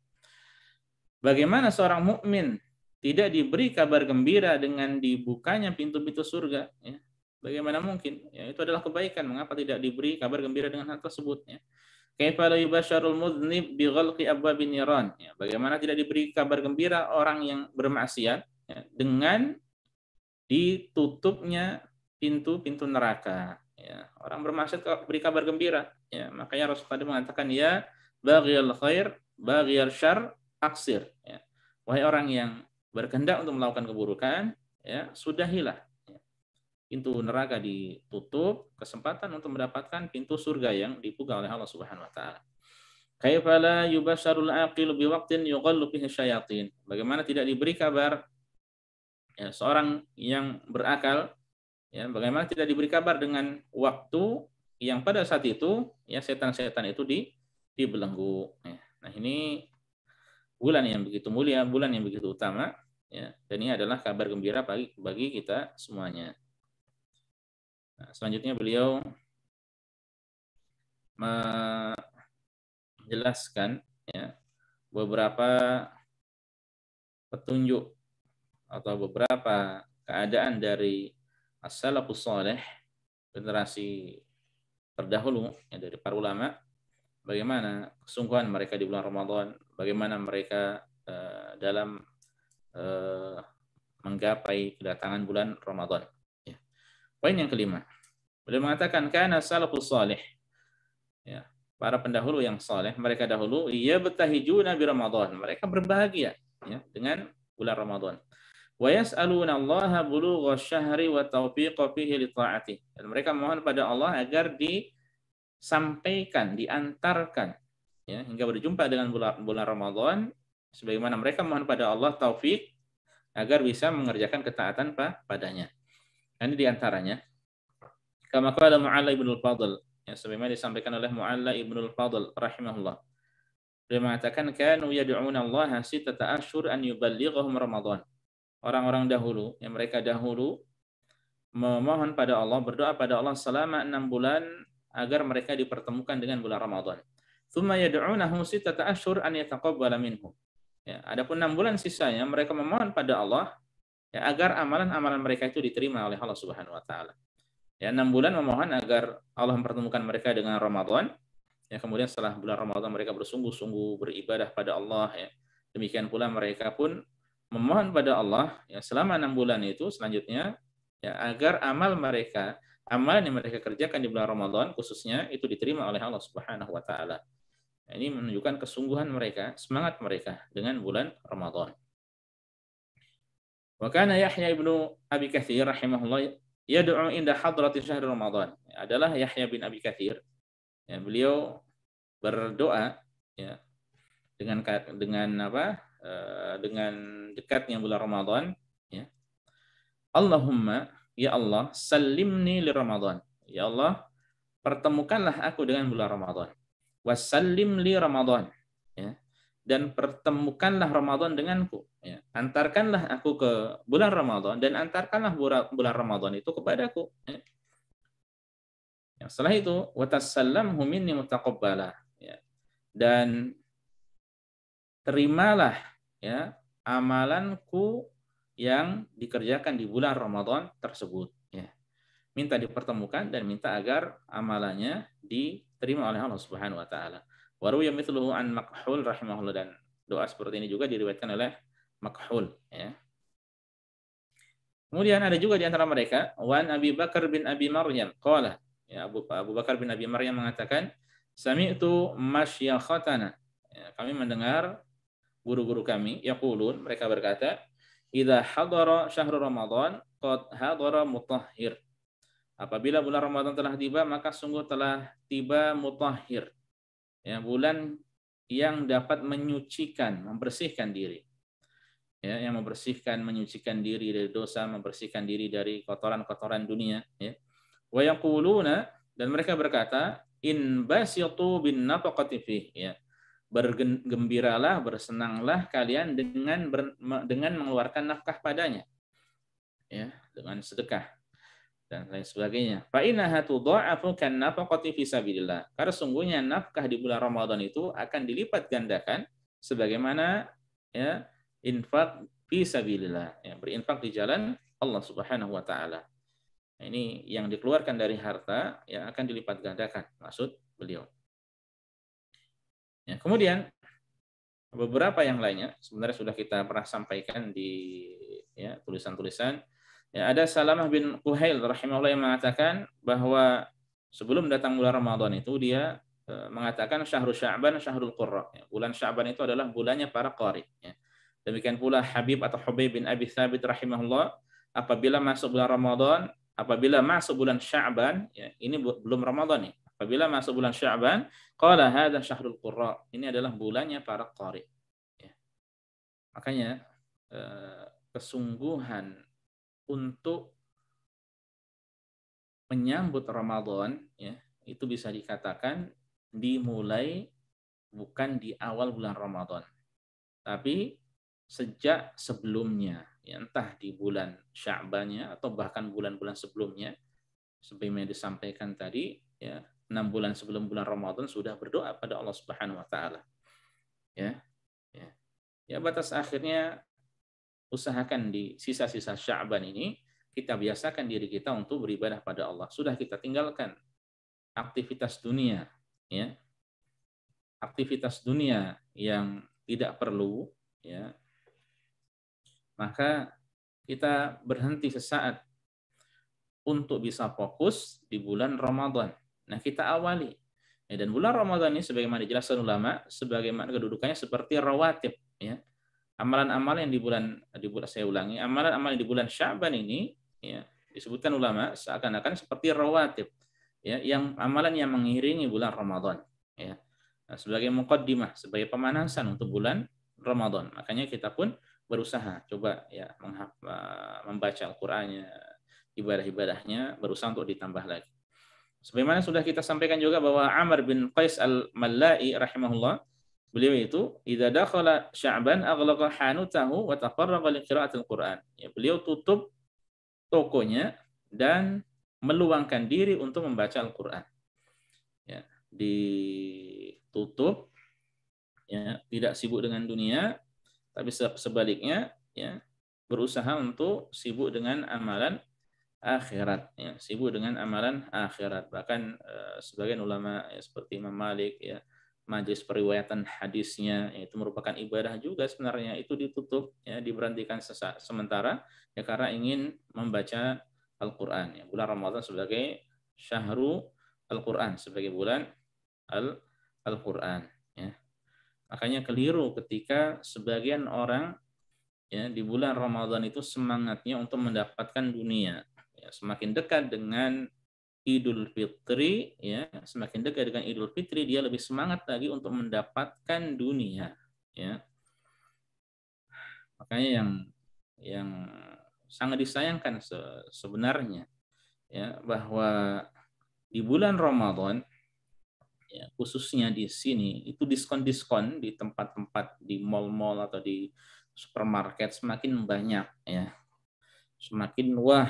Bagaimana seorang mukmin tidak diberi kabar gembira dengan dibukanya pintu-pintu surga, ya? Bagaimana mungkin? Ya, itu adalah kebaikan. Mengapa tidak diberi kabar gembira dengan hal tersebut? Ya. Kaifa la yubasyarul mudznib bi ghalqi abwabin niran. Ya, bagaimana tidak diberi kabar gembira orang yang bermaksiat, ya, dengan ditutupnya pintu-pintu neraka. Ya, orang bermaksiat beri kabar gembira. Ya, makanya Rasul tadi mengatakan, ya baghiyal khair, baghiyal syarr, aksir. Ya. Wahai orang yang berkehendak untuk melakukan keburukan, ya, sudahilah. Ya. pintu neraka ditutup, kesempatan untuk mendapatkan pintu surga yang dibuka oleh Allah Subhanahu wa taala. Kaifa la yubasyarul aqilu biwaqtin yughallu fihi syayatin. Bagaimana tidak diberi kabar ya, seorang yang berakal ya, bagaimana tidak diberi kabar dengan waktu yang pada saat itu ya setan-setan itu dibelenggu. Ya. Nah, ini bulan yang begitu mulia, bulan yang begitu utama ya, dan ini adalah kabar gembira bagi kita semuanya. Nah, selanjutnya beliau menjelaskan ya beberapa petunjuk atau beberapa keadaan dari as-salafus saleh, generasi terdahulu ya, dari para ulama, bagaimana kesungguhan mereka di bulan Ramadan, bagaimana mereka dalam menggapai kedatangan bulan Ramadan. Ya. Poin yang kelima, beliau mengatakan kana salafus saleh, ya, para pendahulu yang saleh, mereka dahulu yabtahijuna bi Ramadan, mereka berbahagia ya dengan bulan Ramadan. Wa yas'aluna Allah bulugha syahri wa taufiqa fihi li ta'ati. Dan mereka mohon pada Allah agar disampaikan, diantarkan ya hingga berjumpa dengan bulan Ramadan, sebagaimana mereka mohon pada Allah taufik agar bisa mengerjakan ketaatan padanya. Ini diantaranya kama qala Mu'alla ibn al-Fadl, yang sebagaimana disampaikan oleh Mu'alla ibn al-Fadl rahimahullah. Dia mengatakan kanu yad'una Allah sittata ashhur an yuballighahum Ramadan. Orang-orang dahulu, yang mereka dahulu memohon pada Allah, berdoa pada Allah selama 6 bulan agar mereka dipertemukan dengan bulan Ramadan. Tsumma yad'unahu sittata ashhur an yataqabbala minhum. Ya, adapun 6 bulan sisanya mereka memohon pada Allah ya agar amalan-amalan mereka itu diterima oleh Allah Subhanahu wa taala. Ya, 6 bulan memohon agar Allah mempertemukan mereka dengan Ramadan. Ya, kemudian setelah bulan Ramadan mereka bersungguh-sungguh beribadah pada Allah ya. Demikian pula mereka pun memohon pada Allah ya selama 6 bulan itu selanjutnya ya agar amalan yang mereka kerjakan di bulan Ramadan khususnya itu diterima oleh Allah Subhanahu wa taala. Nah, ini menunjukkan kesungguhan mereka, semangat mereka dengan bulan Ramadan. Wa kana Yahya ibnu Abi Katsir rahimahullah yad'u inda hadrati syahr Ramadan. Adalah Yahya bin Abi Katsir. Ya, beliau berdoa ya dengan dekatnya bulan Ramadan ya. Allahumma ya Allah sallimni li Ramadan. Ya Allah pertemukanlah aku dengan bulan Ramadan. Wasallim li Ramadan ya. Dan pertemukanlah Ramadan denganku ya. Antarkanlah aku ke bulan Ramadan dan antarkanlah bulan Ramadan itu kepadaku ya. Setelah itu watasallamhu minni mutaqabbala ya. Dan terimalah ya amalanku yang dikerjakan di bulan Ramadan tersebut ya. Minta dipertemukan dan minta agar amalannya diterima oleh Allah Subhanahu wa taala. Wa ruya mithluhu an Makhul rahimahullah, dan doa seperti ini juga diriwayatkan oleh Makhul ya. Kemudian ada juga di antara mereka wan Abi Bakar bin Abi Maryam qala ya, Abu Bakar bin Abi Maryam mengatakan sami'tu masyayikhatana ya, kami mendengar guru-guru kami yaqulun, mereka berkata idza hadara syahrul Ramadan qad hadara mutahhir. Apabila bulan Ramadan telah tiba maka sungguh telah tiba mutahhir. Ya, bulan yang dapat menyucikan, membersihkan diri. Ya, yang membersihkan, menyucikan diri dari dosa, membersihkan diri dari kotoran-kotoran dunia ya. Wa yaquluna, dan mereka berkata in basitu bin nafaqati fi ya. Bergembiralah, bersenanglah kalian dengan mengeluarkan nafkah padanya. Ya, dengan sedekah dan lain sebagainya. Fa innaha tudha'afu kan nafaqati fi sabilillah. Karena sungguhnya nafkah di bulan Ramadan itu akan dilipat gandakan sebagaimana ya infak fi sabilillah, ya, berinfak di jalan Allah Subhanahu wa taala. Nah, ini yang dikeluarkan dari harta yang akan dilipat gandakan, maksud beliau. Ya, kemudian beberapa yang lainnya sebenarnya sudah kita pernah sampaikan di ya, tulisan-tulisan. Ya, ada Salamah bin Quhail rahimahullah yang mengatakan bahwa sebelum datang bulan Ramadan itu dia mengatakan syahrul Sya'ban syahrul Qurra. Ya, bulan Sya'ban itu adalah bulannya para qari. Ya. Demikian pula Habib atau Hubayb bin Abi Thabit rahimahullah, apabila masuk bulan Ramadan, apabila masuk bulan Sya'ban, ya, ini belum Ramadan nih. Apabila masuk bulan Sya'ban, qala hadza syahrul qurra. Ini adalah bulannya para qari. Ya. Makanya kesungguhan untuk menyambut Ramadan, ya, itu bisa dikatakan dimulai bukan di awal bulan Ramadan, tapi sejak sebelumnya, ya, entah di bulan Sya'bannya atau bahkan bulan-bulan sebelumnya, sebagaimana disampaikan tadi, ya, 6 bulan sebelum bulan Ramadan sudah berdoa pada Allah Subhanahu wa taala. Ya, ya. Ya, batas akhirnya usahakan di sisa-sisa Sya'ban ini kita biasakan diri kita untuk beribadah pada Allah. Sudah kita tinggalkan aktivitas dunia, ya. Aktivitas dunia yang tidak perlu, ya. Maka kita berhenti sesaat untuk bisa fokus di bulan Ramadan. Nah, kita awali. Ya, dan bulan Ramadan ini sebagaimana dijelaskan ulama, sebagaimana kedudukannya seperti rawatib, ya. Amalan-amalan yang di bulan saya ulangi, amalan-amalan di bulan Sya'ban ini, ya, disebutkan ulama seakan-akan seperti rawatib, ya, yang amalan yang mengiringi bulan Ramadan, ya. Nah, sebagai muqaddimah, sebagai pemanasan untuk bulan Ramadan. Makanya kita pun berusaha coba, ya, membaca Al-Qur'annya, ibadah-ibadahnya berusaha untuk ditambah lagi. Sebagaimana sudah kita sampaikan juga bahwa Amr bin Qais al-Mallai rahimahullah, beliau itu idza dakhala Sya'ban aghlaqa hanutahu wa tafarraqa li qira'atil Qur'an. Ya, beliau tutup tokonya dan meluangkan diri untuk membaca Al-Qur'an. Ya, ditutup, ya, tidak sibuk dengan dunia, tapi sebaliknya, ya, berusaha untuk sibuk dengan amalan akhirat, ya, sibuk dengan amalan akhirat. Bahkan sebagian ulama, ya, seperti Imam Malik, ya, majelis periwayatan hadisnya, ya, itu merupakan ibadah juga sebenarnya, itu ditutup, ya, diberhentikan sementara, ya, karena ingin membaca Al-Qur'an, ya. Bulan Ramadan sebagai syahrul Al-Qur'an, sebagai bulan Al-Qur'an, ya. Makanya keliru ketika sebagian orang, ya, di bulan Ramadan itu semangatnya untuk mendapatkan dunia. Ya, semakin dekat dengan Idul Fitri, ya, semakin dekat dengan Idul Fitri dia lebih semangat lagi untuk mendapatkan dunia, ya. Makanya yang sangat disayangkan sebenarnya, ya, bahwa di bulan Ramadan, ya, khususnya di sini itu diskon-diskon di tempat-tempat, di mal-mal atau di supermarket semakin banyak, ya. Semakin wah,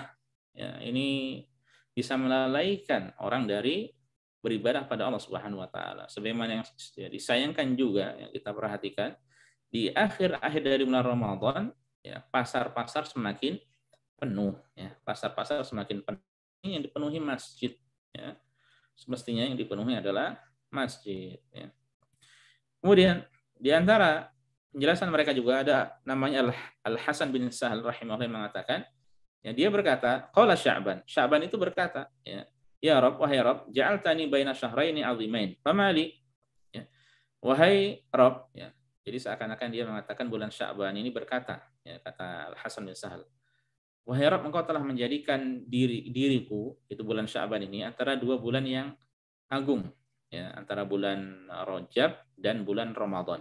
ya, ini bisa melalaikan orang dari beribadah pada Allah Subhanahu wa taala. Sebagaimana yang disayangkan juga yang kita perhatikan di akhir-akhir dari bulan Ramadan, ya, pasar-pasar semakin penuh, ya. Pasar-pasar semakin penuh. Ini yang dipenuhi masjid, ya. Semestinya yang dipenuhi adalah masjid, ya. Kemudian di antara penjelasan mereka juga ada namanya Al-Hasan bin Sahal rahimahullah yang mengatakan, ya, dia berkata, qala Sya'ban. Sya'ban itu berkata, ya, ya Rabb, wahai Rabb, ja'altani baina syahraini 'azimain. Famali? Ya, wahai Rabb, ya. Jadi seakan-akan dia mengatakan bulan Sya'ban ini berkata, ya, kata Al-Hasan bin Sahal, wahai Rabb, engkau telah menjadikan diriku, itu bulan Sya'ban ini, antara dua bulan yang agung, ya, antara bulan Rajab dan bulan Ramadan.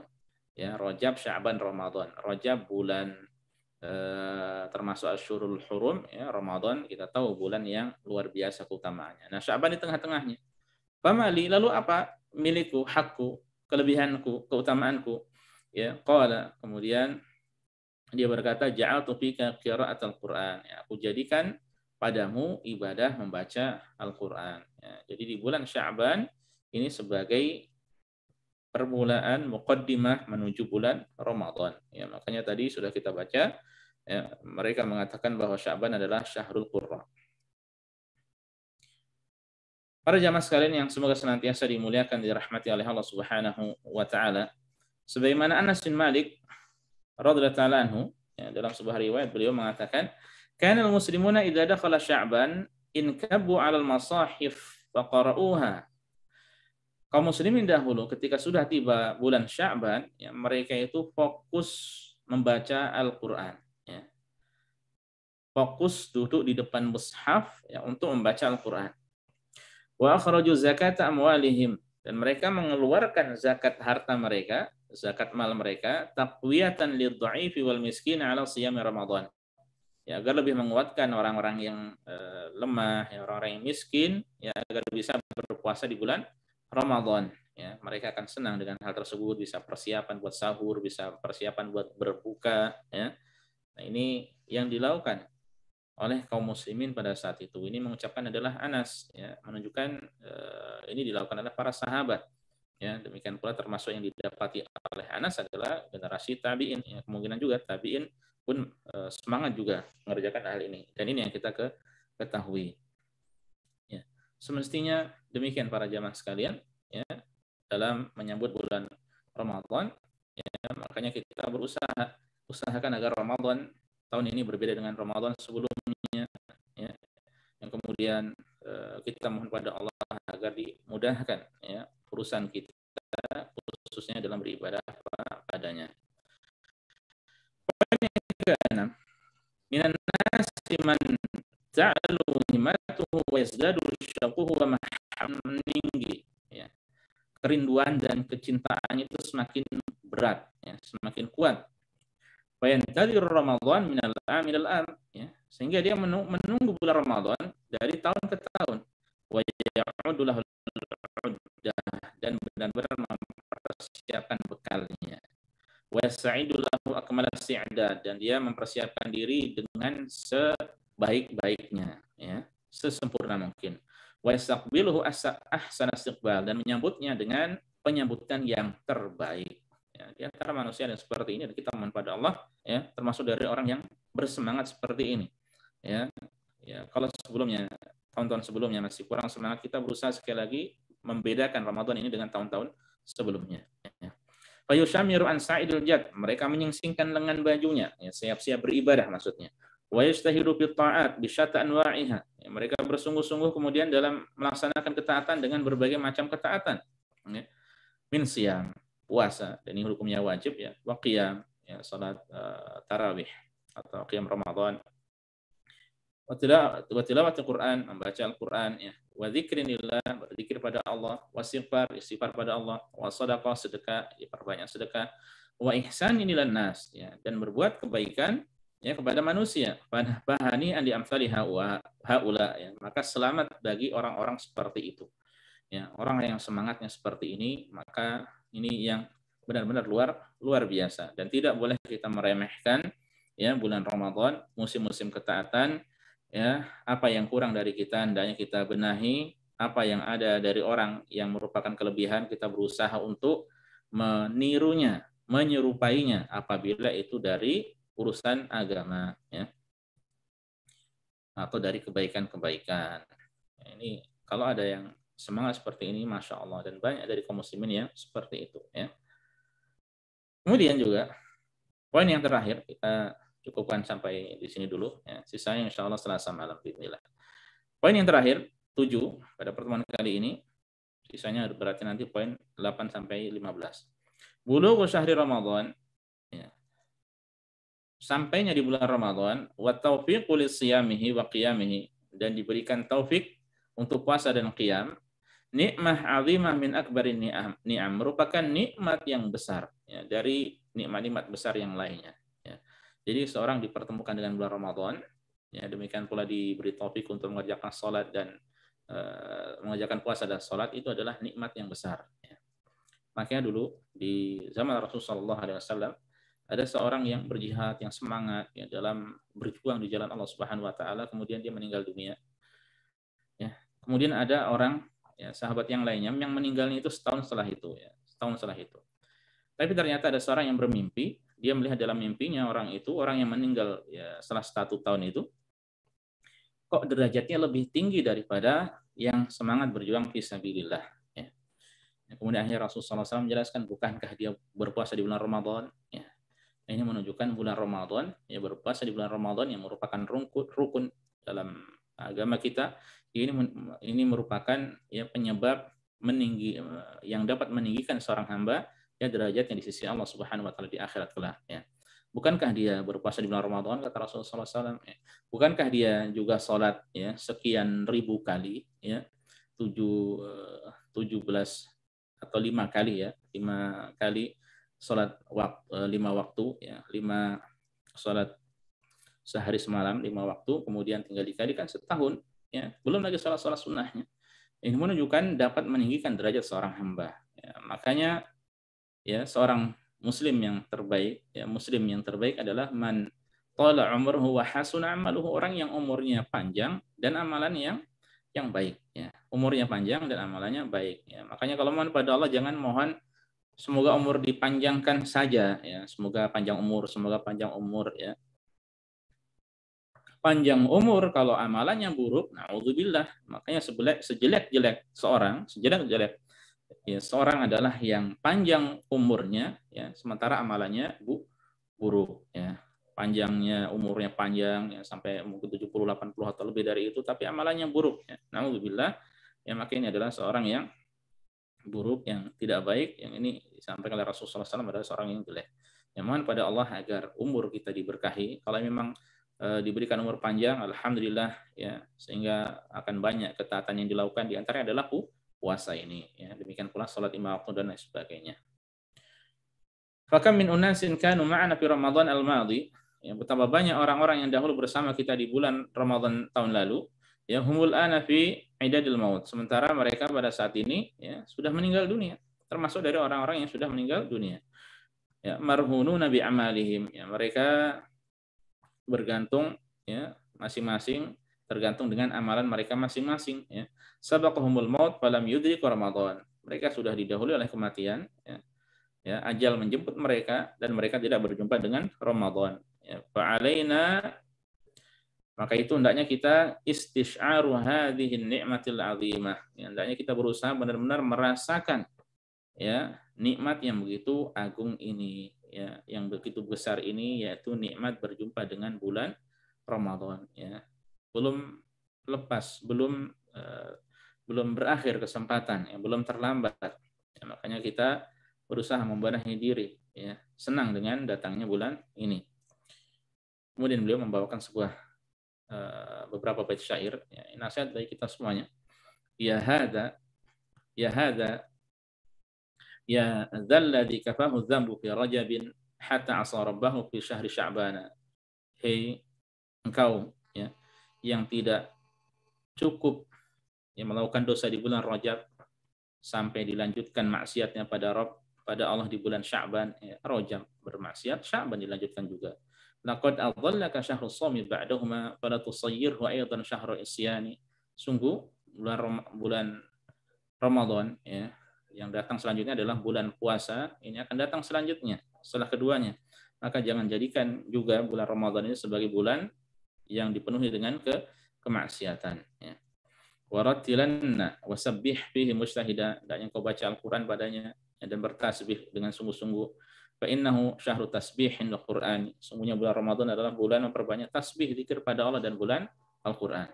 Ya, Rajab, Sya'ban, Ramadan. Rajab bulan termasuk Asyurul Hurum, ya, Ramadan kita tahu bulan yang luar biasa keutamaannya. Nah, Sya'ban di tengah-tengahnya. Famali, lalu apa milikku, hakku, kelebihanku, keutamaanku? Ya, qala, kemudian dia berkata, ja'altu fika qira'atal Qur'an. Ya, aku jadikan padamu ibadah membaca Al-Qur'an. Ya, jadi di bulan Sya'ban ini sebagai permulaan muqaddimah menuju bulan Ramadan. Ya, makanya tadi sudah kita baca, ya, mereka mengatakan bahwa Sya'ban adalah syahrul qurra. Para jamaah sekalian yang semoga senantiasa dimuliakan, dirahmati oleh Allah Subhanahu wa taala. Sebagaimana Anas bin Malik radhiyallahu taala anhu, ya, dalam sebuah riwayat beliau mengatakan, "Kana al-muslimuna idza dakhala Sya'ban inkabu 'alal masahif faqara'uha." Kaum muslimin dahulu ketika sudah tiba bulan Sya'ban, ya, mereka itu fokus membaca Al-Qur'an, ya. fokus duduk di depan mushaf ya, untuk membaca Al-Qur'an. Wa akhraju zakata amwalihim, dan mereka mengeluarkan zakat harta mereka, zakat mal mereka, taqwiyatan lidh-dha'ifi wal miskin ala siyam Ramadan. Ya, agar lebih menguatkan orang-orang yang lemah, ya, orang-orang yang miskin, ya, agar bisa berpuasa di bulan Ramadan. Ya, mereka akan senang dengan hal tersebut, bisa persiapan buat sahur, bisa persiapan buat berbuka. Ya. Nah, ini yang dilakukan oleh kaum muslimin pada saat itu. Ini mengucapkan adalah Anas, ya, menunjukkan ini dilakukan oleh para sahabat. Ya, demikian pula termasuk yang didapati oleh Anas adalah generasi tabi'in. Ya, kemungkinan juga tabi'in pun semangat juga mengerjakan hal ini. Dan ini yang kita ketahui. Ya. Semestinya demikian para jamaah sekalian, ya, dalam menyambut bulan Ramadan, ya, makanya kita usahakan agar Ramadan tahun ini berbeda dengan Ramadan sebelumnya, ya. Yang kemudian kita mohon pada Allah agar dimudahkan, ya, urusan kita, khususnya dalam beribadah padanya. Keenam, minan nasi man ta'lu himmatuhu wa yazdadu syauquhu wa meninggi, ya. Kerinduan dan kecintaan itu semakin berat, ya, semakin kuat. Wa yantadir Ramadan minal am, ya, sehingga dia menunggu bulan Ramadan dari tahun ke tahun. Wa ya'udu lahu dan benar-benar mempersiapkan bekalnya. Wa yasta'idu lahu akmal isti'dad, dan dia mempersiapkan diri dengan sebaik-baiknya, ya, sesempurna mungkin. Wa yastaqbiluhu ahsana istiqbal, dan menyambutnya dengan penyambutan yang terbaik. Ya, di antara manusia yang seperti ini, dan kita mohon pada Allah, ya, termasuk dari orang yang bersemangat seperti ini. Ya, ya, kalau sebelumnya, tahun-tahun sebelumnya masih kurang semangat, kita berusaha sekali lagi membedakan Ramadan ini dengan tahun-tahun sebelumnya. Ya. Fayushamiru an sa'idul jad, mereka menyingsingkan lengan bajunya, ya, siap-siap beribadah maksudnya. Wa yastahidu fi ta'at bi syatta anwa'iha, ya, mereka bersungguh-sungguh kemudian dalam melaksanakan ketaatan dengan berbagai macam ketaatan. Ya. Min siyam, puasa, dan ini hukumnya wajib, ya, wa qiyam, ya, salat tarawih atau qiyam Ramadan, wa tilawatil Quran, membaca Al-Quran, ya, wa dzikrillah, berzikir pada Allah, wa istighfar pada Allah, wa shadaqah, sedekah, diperbanyak sedekah, wa ihsan inilan nas, ya, dan berbuat kebaikan, ya, kepada manusia. Bahani andi amsali haula, ya, maka selamat bagi orang-orang seperti itu. Ya, orang yang semangatnya seperti ini, maka ini yang benar-benar luar biasa, dan tidak boleh kita meremehkan, ya, bulan Ramadan, musim-musim ketaatan. Ya, apa yang kurang dari kita hendaknya kita benahi, apa yang ada dari orang yang merupakan kelebihan kita berusaha untuk menirunya, menyerupainya apabila itu dari urusan agama, ya, atau dari kebaikan-kebaikan. Ini kalau ada yang semangat seperti ini, masya Allah, dan banyak dari kaum muslimin yang seperti itu, ya. Kemudian juga poin yang terakhir, kita cukupkan sampai di sini dulu, ya. Sisanya insya Allah Selasa malam bismillah. Poin yang terakhir 7 pada pertemuan kali ini, sisanya berarti nanti poin 8 sampai 15. Bulughu syahri Ramadan, ya, sampainya di bulan Ramadan, wa taufiqu lisiyamihi wa qiyamihi, dan diberikan taufik untuk puasa dan qiyam. Nikmah azimah min akbarin ni'am, merupakan nikmat yang besar, ya, dari nikmat-nikmat besar yang lainnya, ya. Jadi seorang dipertemukan dengan bulan Ramadan, ya, demikian pula diberi taufik untuk mengerjakan salat dan mengerjakan puasa dan salat, itu adalah nikmat yang besar, ya. Makanya dulu di zaman Rasulullah SAW ada seorang yang berjihad, yang semangat, ya, dalam berjuang di jalan Allah Subhanahu Wa Taala, kemudian dia meninggal dunia. Ya. Kemudian ada orang, ya, sahabat yang lainnya yang meninggalnya itu setahun setelah itu, ya, setahun setelah itu. Tapi ternyata ada seorang yang bermimpi, dia melihat dalam mimpinya orang itu, orang yang meninggal, ya, setelah 1 tahun itu, kok derajatnya lebih tinggi daripada yang semangat berjuang fisabilillah, ya. Kemudian akhirnya Rasulullah SAW menjelaskan, bukankah dia berpuasa di bulan Ramadan, ya. Ini menunjukkan bulan Ramadan, ya, berpuasa di bulan Ramadan yang merupakan rukun dalam agama kita, ini merupakan, ya, penyebab yang dapat meninggikan seorang hamba, ya, derajatnya di sisi Allah Subhanahu Wa Taala di akhirat kelak, ya. Bukankah dia berpuasa di bulan Ramadan, kata Rasulullah SAW? Ya. Bukankah dia juga sholat ya sekian ribu kali, ya 17 atau 5 kali ya, 5 kali sholat waktu, 5 waktu ya, 5 sholat sehari semalam, 5 waktu, kemudian tinggal dikalikan setahun, ya belum lagi sholat-sholat sunnahnya. Ini menunjukkan dapat meninggikan derajat seorang hamba. Ya, makanya ya seorang muslim yang terbaik, ya muslim yang terbaik adalah man tala umruhu wa hasuna amaluhu, orang yang umurnya panjang dan amalan yang baik, ya. Umurnya panjang dan amalannya baik, ya. Makanya kalau mohon pada Allah jangan mohon semoga umur dipanjangkan saja, ya. Semoga panjang umur, ya. Panjang umur kalau amalannya buruk, naudzubillah. Makanya sejelek-jelek ya, seorang adalah yang panjang umurnya, ya, sementara amalannya buruk, ya. Panjangnya umurnya panjang ya sampai mungkin 70 80 atau lebih dari itu tapi amalannya buruk, ya. Naudzubillah. Ya, maka ini adalah seorang yang buruk, yang tidak baik, yang ini disampaikan oleh Rasulullah SAW adalah seorang yang jelek. Ya, mohon pada Allah agar umur kita diberkahi. Kalau memang diberikan umur panjang, alhamdulillah, ya, sehingga akan banyak ketaatan yang dilakukan, di antaranya adalah puasa ini, ya. Demikian pula salat 5 waktu dan lain sebagainya. Fakam min unasin kanu ma'ana fi Ramadan al-madhi, ya, betapa banyak orang-orang yang dahulu bersama kita di bulan Ramadan tahun lalu, ya, humul ana fi idadil maut, sementara mereka pada saat ini, ya, sudah meninggal dunia, termasuk dari orang-orang yang sudah meninggal dunia. Ya, marhununa bi amalihim, ya, mereka bergantung, ya, masing-masing tergantung dengan amalan mereka masing-masing, ya. Sabaqahumul maut falam yudrik Ramadan. Mereka sudah didahului oleh kematian, ya. Ya, ajal menjemput mereka dan mereka tidak berjumpa dengan Ramadan. Ya, fa'alaina, maka itu hendaknya kita istisy'aru hadhihi ni'matil 'azimah. Ya, hendaknya kita berusaha benar-benar merasakan, ya, nikmat yang begitu agung ini, ya, yang begitu besar ini, yaitu nikmat berjumpa dengan bulan Ramadan, ya. Belum lepas, belum berakhir kesempatan, ya, belum terlambat. Ya, makanya kita berusaha membenahi diri, ya, senang dengan datangnya bulan ini. Kemudian beliau membawakan beberapa bait syair, ya, nasihat bagi kita semuanya. Ya hada, ya hada, ya dzalladzi kafahu dzambu fi rajabin hatta asa rabbahu fi syahri sya'bana. Hei engkau, ya, yang tidak cukup, ya, melakukan dosa di bulan Rajab sampai dilanjutkan maksiatnya pada Allah di bulan Sya'ban, ya, Rajab bermaksiat, Sya'ban dilanjutkan juga. Laqad adallaka syahrus shaumi ba'dahuma fala tusayyirhu aidan syahrul isyani. Sungguh bulan Ramadan, ya, yang datang selanjutnya adalah bulan puasa, ini akan datang selanjutnya setelah keduanya. Maka jangan jadikan juga bulan Ramadan ini sebagai bulan yang dipenuhi dengan kemaksiatan, ya. Warattilanna wasabbih fihi mujtahida, dan yang kau baca Al-Qur'an padanya, ya, dan bertasbih dengan sungguh-sungguh. Fa innahu syahru tasbihin wa Qur'an. Sungguhnya bulan Ramadan adalah bulan memperbanyak tasbih, zikir pada Allah, dan bulan Al-Qur'an.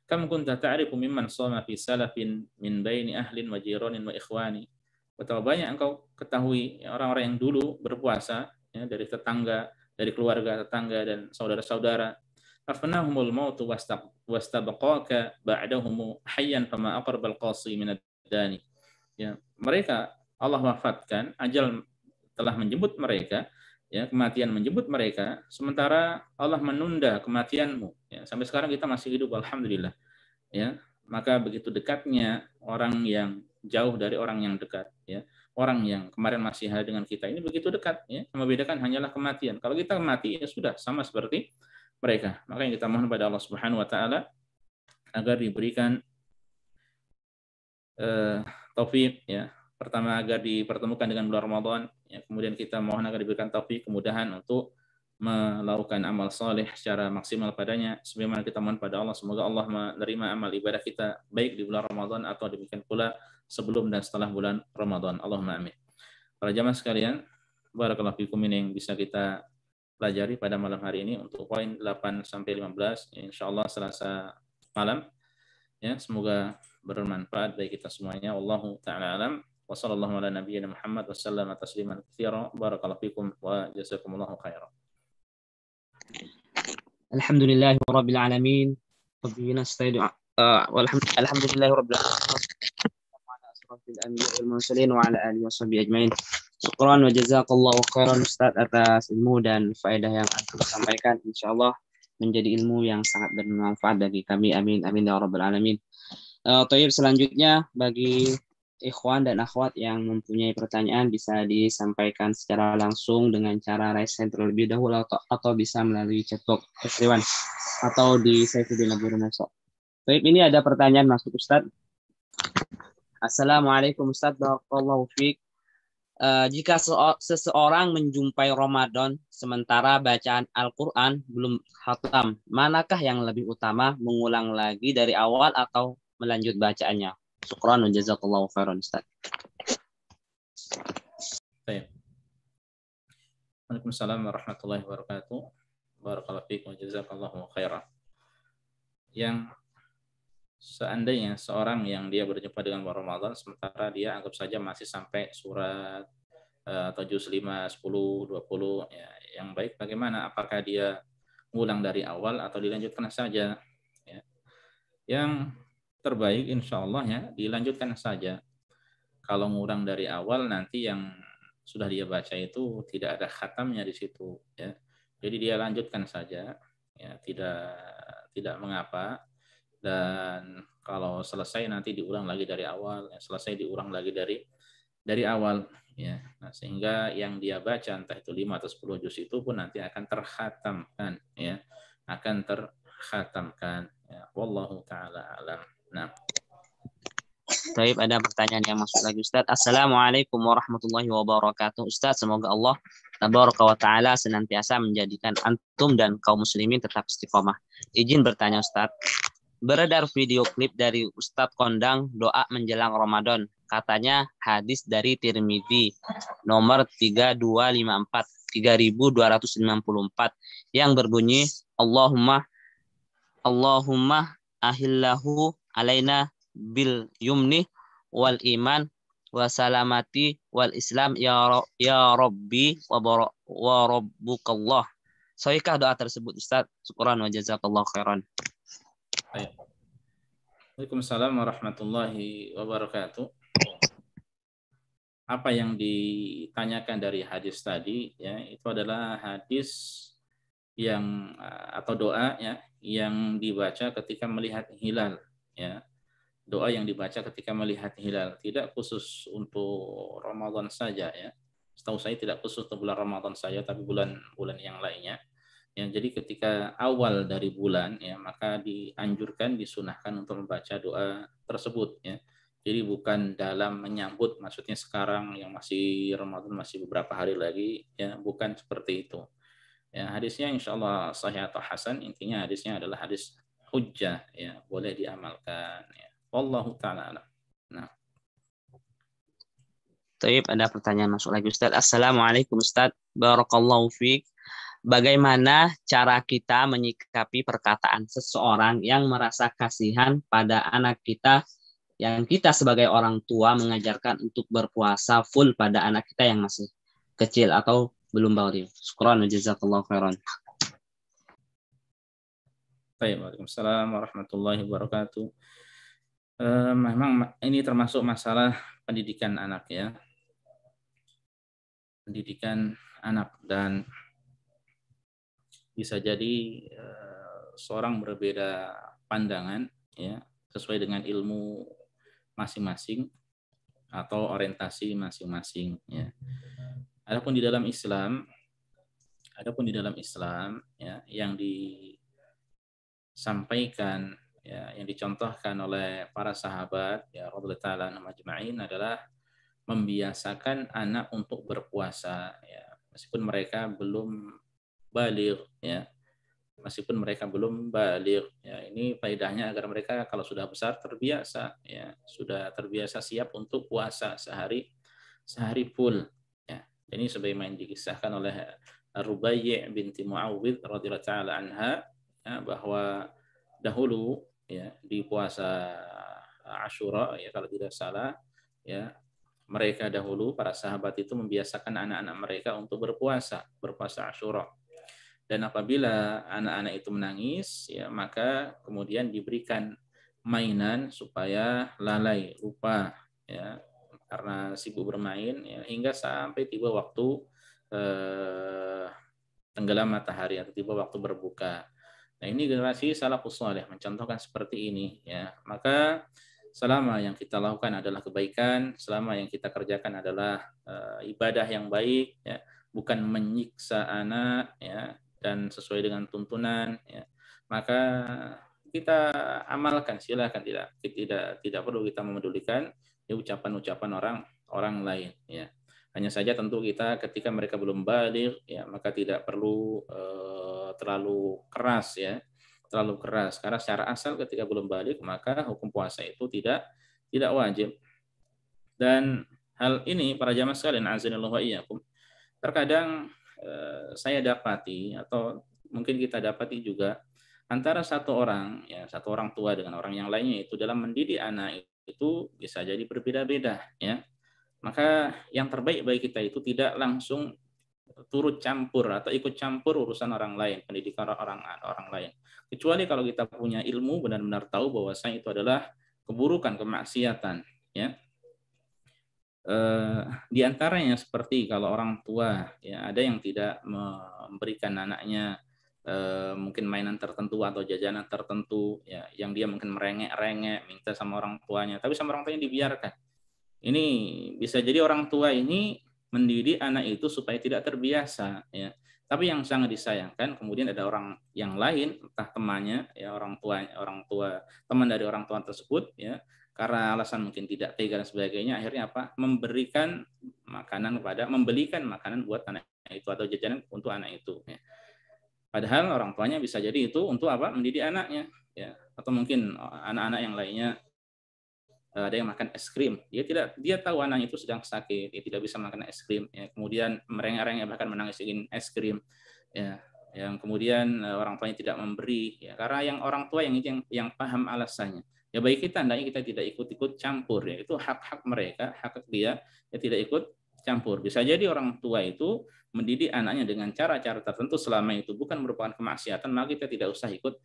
Kam kunta ta'rifu mimman shoma fi salafin min baini ahlin wa jiranin wa ikhwani. Betapa banyak engkau ketahui, ya, orang-orang yang dulu berpuasa, ya, dari tetangga, dari keluarga tetangga dan saudara-saudara. Afnahumul mautu wastabaqaka ba'dahum hayyan fama aqrabal qasi minad dani. Ya, mereka Allah wafatkan, ajal telah menjemput mereka, ya, kematian menjemput mereka, sementara Allah menunda kematianmu, ya, sampai sekarang kita masih hidup, alhamdulillah, ya. Maka begitu dekatnya orang yang jauh dari orang yang dekat, ya. Orang yang kemarin masih ada dengan kita ini begitu dekat, ya. Yang membedakan hanyalah kematian. Kalau kita mati, ya sudah sama seperti mereka. Maka yang kita mohon pada Allah Subhanahu wa taala agar diberikan taufik, ya. Pertama agar dipertemukan dengan bulan Ramadan, ya. Kemudian kita mohon agar diberikan taufik, kemudahan untuk melakukan amal soleh secara maksimal padanya. Sebagaimana kita mohon pada Allah, semoga Allah menerima amal ibadah kita baik di bulan Ramadan atau demikian pula sebelum dan setelah bulan Ramadan. Allahumma amin. Para jamaah sekalian, barakallahu fikum, ini yang bisa kita pelajari pada malam hari ini untuk poin 8 sampai 15, insyaallah Selasa malam, ya. Semoga bermanfaat bagi kita semuanya. Wallahu taala alam. Wa sallallahu ala nabiyyina Muhammad wa sallama tasliman katsira. Barakallahu fikum wa jazakumullahu khairan. Alhamdulillahirabbil alamin. Rabbil nasta'in. Alhamdulillahirabbil alamin. Wa ala asrafil anbiya'i wal mursalin wa ala alihi washabihi ajmain. Syukran wa jazakallahu khairan Ustaz atas ilmu dan faedah yang antum sampaikan. Insyaallah menjadi ilmu yang sangat bermanfaat bagi kami. Amin amin ya rabbal alamin. Thayyib, selanjutnya bagi ikhwan dan akhwat yang mempunyai pertanyaan bisa disampaikan secara langsung dengan cara raise hand terlebih dahulu atau bisa melalui chatbox Esriwan atau di Saifuddin Abu Rumaso. Baik, ini ada pertanyaan masuk Ustaz. Assalamualaikum Ustaz, barakallahu fiik. Jika seseorang menjumpai Ramadan sementara bacaan Al-Quran belum khatam, manakah yang lebih utama, mengulang lagi dari awal atau melanjut bacaannya? Syukran wa jazakallahu khairan Ustaz. Baik. Waalaikumsalam warahmatullahi wabarakatuh. Barakallahu fiikum wa jazakallahu khairan. Yang seandainya seorang yang dia berjumpa dengan bulan Ramadan sementara dia anggap saja masih sampai surat atau juz 5, 10, 20 ya, yang baik bagaimana, apakah dia ngulang dari awal atau dilanjutkan saja ya. Yang terbaik insya Allah ya dilanjutkan saja. Kalau ngulang dari awal nanti yang sudah dia baca itu tidak ada khatamnya di situ ya. Jadi dia lanjutkan saja ya, tidak mengapa. Dan kalau selesai nanti diulang lagi dari awal, selesai diulang lagi dari awal ya. Nah, sehingga yang dia baca entah itu 5 atau 10 juz itu pun nanti akan terkhatamkan ya. Akan terkhatamkan ya. Wallahu taala alam. Nah. Baik, ada pertanyaan yang masuk lagi Ustaz. Assalamualaikum warahmatullahi wabarakatuh. Ustaz, semoga Allah tabaraka wa taala senantiasa menjadikan antum dan kaum muslimin tetap istiqomah. Izin bertanya Ustaz. Beredar video klip dari Ustadz Kondang doa menjelang Ramadan. Katanya hadis dari Tirmidzi nomor 3254 yang berbunyi Allahumma ahillahu alaina bil yumni wal iman wa salamati wal islam ya rabbi wa rabbukallah. Sahihkah doa tersebut Ustaz? Syukran wa jazakallahu khairan. Waalaikumsalam warahmatullahi wabarakatuh. Apa yang ditanyakan dari hadis tadi ya, itu adalah hadis yang atau doa ya yang dibaca ketika melihat hilal ya. Doa yang dibaca ketika melihat hilal, tidak khusus untuk Ramadan saja ya. Setahu saya tidak khusus untuk bulan Ramadan saja, tapi bulan-bulan yang lainnya. Ya, jadi ketika awal dari bulan ya maka dianjurkan, disunahkan untuk membaca doa tersebut ya. Jadi bukan dalam menyambut, maksudnya sekarang yang masih Ramadan masih beberapa hari lagi ya, bukan seperti itu. Ya, hadisnya insya Allah sahih atau hasan, intinya hadisnya adalah hadis hujjah ya, boleh diamalkan ya. Wallahu taala alam. Nah. Baik, ada pertanyaan masuk lagi Ustaz. Assalamualaikum Ustaz. Barakallahu fiik. Bagaimana cara kita menyikapi perkataan seseorang yang merasa kasihan pada anak kita yang kita sebagai orang tua mengajarkan untuk berpuasa full pada anak kita yang masih kecil atau belum balik? Syukran wa jazakallahu khairan. Baik, waalaikumsalam warahmatullahi wabarakatuh. Memang ini termasuk masalah pendidikan anak ya. Pendidikan anak, dan bisa jadi seorang berbeda pandangan ya sesuai dengan ilmu masing-masing atau orientasi masing-masing ya. Adapun di dalam Islam ya yang disampaikan ya, yang dicontohkan oleh para sahabat ya radhiyallahu ta'ala anhum ajma'in adalah membiasakan anak untuk berpuasa ya, meskipun mereka belum baligh ya. Meskipun mereka belum baligh ya, ini faedahnya agar mereka kalau sudah besar terbiasa ya, sudah terbiasa siap untuk puasa sehari full ya. Ini sebagaimana dikisahkan oleh Rubai' binti Muawwidh radhiyallahu taala anha ya, bahwa dahulu ya di puasa Asyura ya kalau tidak salah ya, mereka dahulu para sahabat itu membiasakan anak-anak mereka untuk berpuasa Asyura. Dan apabila anak-anak itu menangis, ya maka kemudian diberikan mainan supaya lalai, lupa, ya, karena sibuk bermain, ya, hingga sampai tiba waktu tenggelam matahari atau tiba waktu berbuka. Nah, ini generasi salafus saleh mencontohkan seperti ini, ya. Maka selama yang kita lakukan adalah kebaikan, selama yang kita kerjakan adalah ibadah yang baik, ya, bukan menyiksa anak, ya, dan sesuai dengan tuntunan, ya, maka kita amalkan, silakan, tidak perlu kita memedulikan ya, ucapan-ucapan orang lain, ya. Hanya saja tentu kita ketika mereka belum balik, ya, maka tidak perlu terlalu keras, ya, terlalu keras, karena secara asal ketika belum balik maka hukum puasa itu tidak wajib. Dan hal ini para jamaah sekalian azanillahu wa iyyakum, terkadang saya dapati atau mungkin kita dapati juga antara satu orang, ya, satu orang tua dengan orang yang lainnya itu dalam mendidik anak itu bisa jadi berbeda-beda, ya. Maka yang terbaik bagi kita itu tidak langsung turut campur atau ikut campur urusan orang lain, pendidikan orang lain. Kecuali kalau kita punya ilmu, benar-benar tahu bahwasanya itu adalah keburukan, kemaksiatan, ya. Di antaranya seperti kalau orang tua, ya, ada yang tidak memberikan anaknya mungkin mainan tertentu atau jajanan tertentu, ya, yang dia mungkin merengek-rengek minta sama orang tuanya, tapi sama orang tuanya dibiarkan. Ini bisa jadi orang tua ini mendidik anak itu supaya tidak terbiasa, ya. Tapi yang sangat disayangkan kemudian ada orang yang lain, entah temannya, ya, orang tua teman dari orang tua tersebut, ya, karena alasan mungkin tidak tega dan sebagainya, akhirnya apa? Membelikan makanan buat anak itu atau jajanan untuk anak itu, ya. Padahal orang tuanya bisa jadi itu untuk apa? Mendidik anaknya, ya. Atau mungkin anak-anak yang lainnya ada yang makan es krim, dia tahu anaknya itu sedang sakit, dia tidak bisa makan es krim, ya, kemudian merengek-rengek bahkan menangis ingin es krim, ya, yang kemudian orang tuanya tidak memberi, ya, karena yang orang tua yang paham alasannya. Ya, baik kita hendaknya kita tidak ikut-ikut campur, ya, itu hak-hak mereka, hak dia, ya, tidak ikut campur. Bisa jadi orang tua itu mendidik anaknya dengan cara-cara tertentu, selama itu bukan merupakan kemaksiatan, maka kita tidak usah ikut,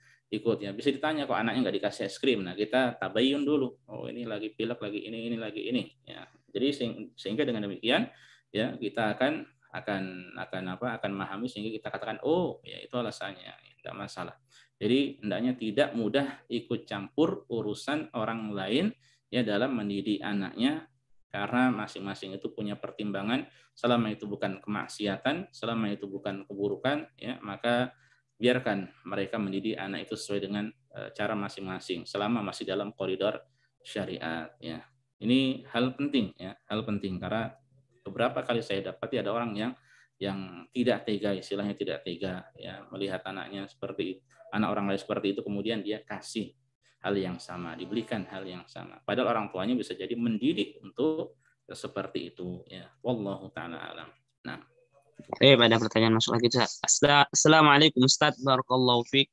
ya. Bisa ditanya kok anaknya nggak dikasih es krim, nah kita tabayun dulu, oh ini lagi pilek, lagi ini lagi ini, ya. Jadi sehingga dengan demikian, ya, kita akan memahami, sehingga kita katakan oh ya itu alasannya, tidak masalah. Jadi hendaknya tidak mudah ikut campur urusan orang lain, ya, dalam mendidik anaknya, karena masing-masing itu punya pertimbangan. Selama itu bukan kemaksiatan, selama itu bukan keburukan, ya, maka biarkan mereka mendidik anak itu sesuai dengan cara masing-masing, selama masih dalam koridor syariat, ya. Ini hal penting, ya, hal penting, karena beberapa kali saya dapati ada orang yang tidak tega, istilahnya tidak tega, ya, melihat anak orang lain seperti itu, kemudian dia kasih hal yang sama, diberikan hal yang sama, padahal orang tuanya bisa jadi mendidik untuk seperti itu, ya. Wallahu taala alam. Nah, Ada pertanyaan masuk lagi, Ustaz. Assalamualaikum Ustaz, barakallahu fiik.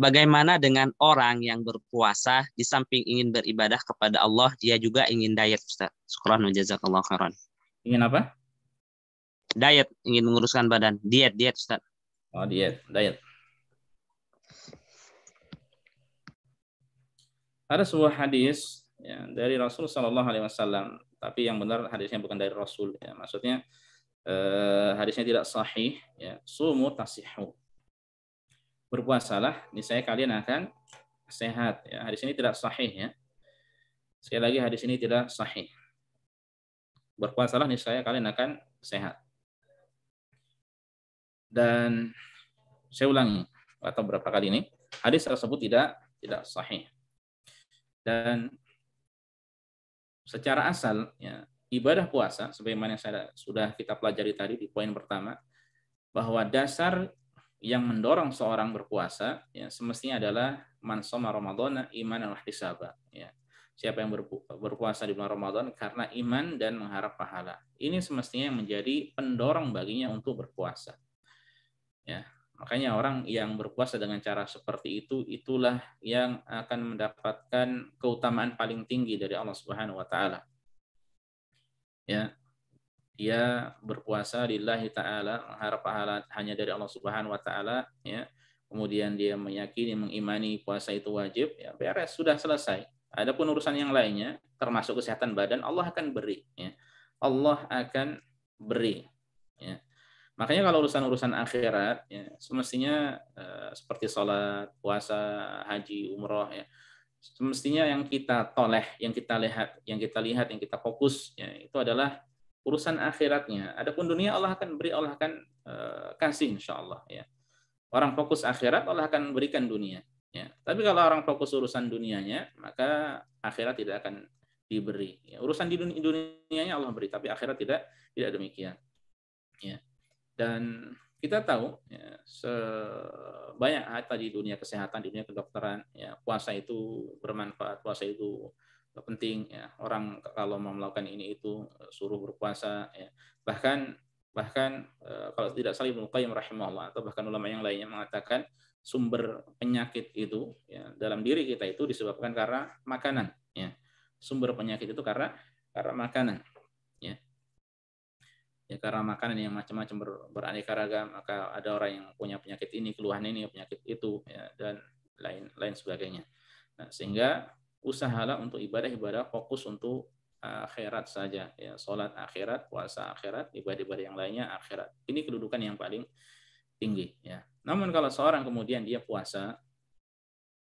Bagaimana dengan orang yang berpuasa di samping ingin beribadah kepada Allah, dia juga ingin diet, Ustaz? Syukran wa jazakallahu khairan. ingin apa? Diet, ingin menguruskan badan. Diet, Ustaz. Oh, diet. Ada sebuah hadis, ya, dari Rasul Shallallahu Alaihi Wasallam, tapi yang benar hadisnya bukan dari Rasul, ya. Maksudnya hadisnya tidak sahih, ya. Sumu tasihu, berpuasalah, niscaya kalian akan sehat, ya. Hadis ini tidak sahih, ya. Sekali lagi, hadis ini tidak sahih. Berpuasalah, niscaya kalian akan sehat. Dan saya ulangi atau berapa kali ini, hadis tersebut tidak sahih. Dan secara asal, ya, ibadah puasa sebagaimana yang sudah kita pelajari tadi di poin pertama, bahwa dasar yang mendorong seorang berpuasa, ya, semestinya adalah man shoma ramadhana imanan wa ihtisaba, ya. Siapa yang berpuasa di bulan Ramadan karena iman dan mengharap pahala. Ini semestinya yang menjadi pendorong baginya untuk berpuasa, ya. Makanya orang yang berpuasa dengan cara seperti itu, itulah yang akan mendapatkan keutamaan paling tinggi dari Allah Subhanahu wa taala. Ya. dia berpuasa lillahi ta'ala, mengharap pahala hanya dari Allah Subhanahu wa taala, ya. Kemudian dia meyakini, mengimani puasa itu wajib, ya beres, sudah selesai. Adapun urusan yang lainnya, termasuk kesehatan badan, Allah akan beri, ya. Allah akan beri, ya. Makanya kalau urusan-urusan akhirat, ya, semestinya seperti sholat, puasa, haji, umroh, ya, semestinya yang kita toleh, yang kita fokus, ya, itu adalah urusan akhiratnya. Adapun dunia Allah akan beri, Allah akan kasih insya Allah. Ya. Orang fokus akhirat, Allah akan berikan dunia. Ya. Tapi kalau orang fokus urusan dunianya, maka akhirat tidak akan diberi. Ya. Urusan di dunianya Allah beri, tapi akhirat tidak demikian. Ya. Dan kita tahu ya, sebanyak harta di dunia kesehatan, di dunia kedokteran, ya, puasa itu bermanfaat, puasa itu penting. Ya. Orang kalau mau melakukan ini itu suruh berpuasa. Ya. Bahkan kalau tidak salah Ibnu Qayyim rahimahullah atau bahkan ulama yang lainnya mengatakan sumber penyakit itu ya, dalam diri kita itu disebabkan karena makanan. Ya. Sumber penyakit itu karena makanan. Ya. Ya, karena makanan yang macam-macam beraneka ragam, maka ada orang yang punya penyakit ini, keluhan ini, penyakit itu, ya, dan lain sebagainya. Nah, sehingga usahalah untuk ibadah fokus untuk akhirat saja, ya, sholat akhirat, puasa akhirat, ibadah-ibadah yang lainnya akhirat. Ini kedudukan yang paling tinggi, ya. Namun kalau seorang kemudian dia puasa,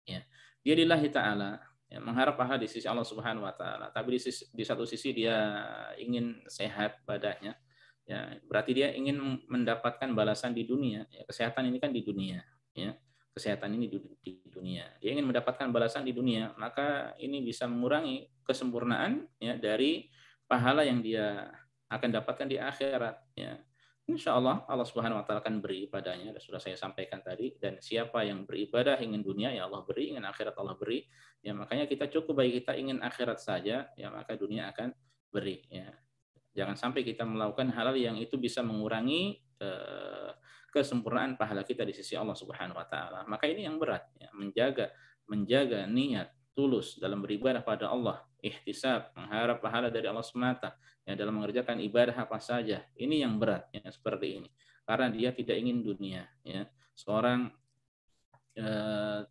ya, dia lillahi ta'ala, ya, mengharap pahala di sisi Allah Subhanahu wa taala, tapi di satu sisi dia ingin sehat badannya, ya, berarti dia ingin mendapatkan balasan di dunia. Ya, kesehatan ini kan di dunia, ya, kesehatan ini di dunia. Dia ingin mendapatkan balasan di dunia, maka ini bisa mengurangi kesempurnaan, ya, dari pahala yang dia akan dapatkan di akhirat. Ya. Insya Allah Allah Subhanahu Wa Taala akan beri padanya. Sudah saya sampaikan tadi. Dan siapa yang beribadah ingin dunia, ya Allah beri. Ingin akhirat, Allah beri. Ya, makanya kita cukup bagi kita ingin akhirat saja, ya, maka dunia akan beri. Ya. Jangan sampai kita melakukan hal yang itu bisa mengurangi kesempurnaan pahala kita di sisi Allah Subhanahu wa taala. Maka ini yang berat, ya, menjaga niat tulus dalam beribadah pada Allah, ihtisab, mengharap pahala dari Allah semata, ya, dalam mengerjakan ibadah apa saja. Ini yang berat, ya, seperti ini. Karena dia tidak ingin dunia, ya. Seorang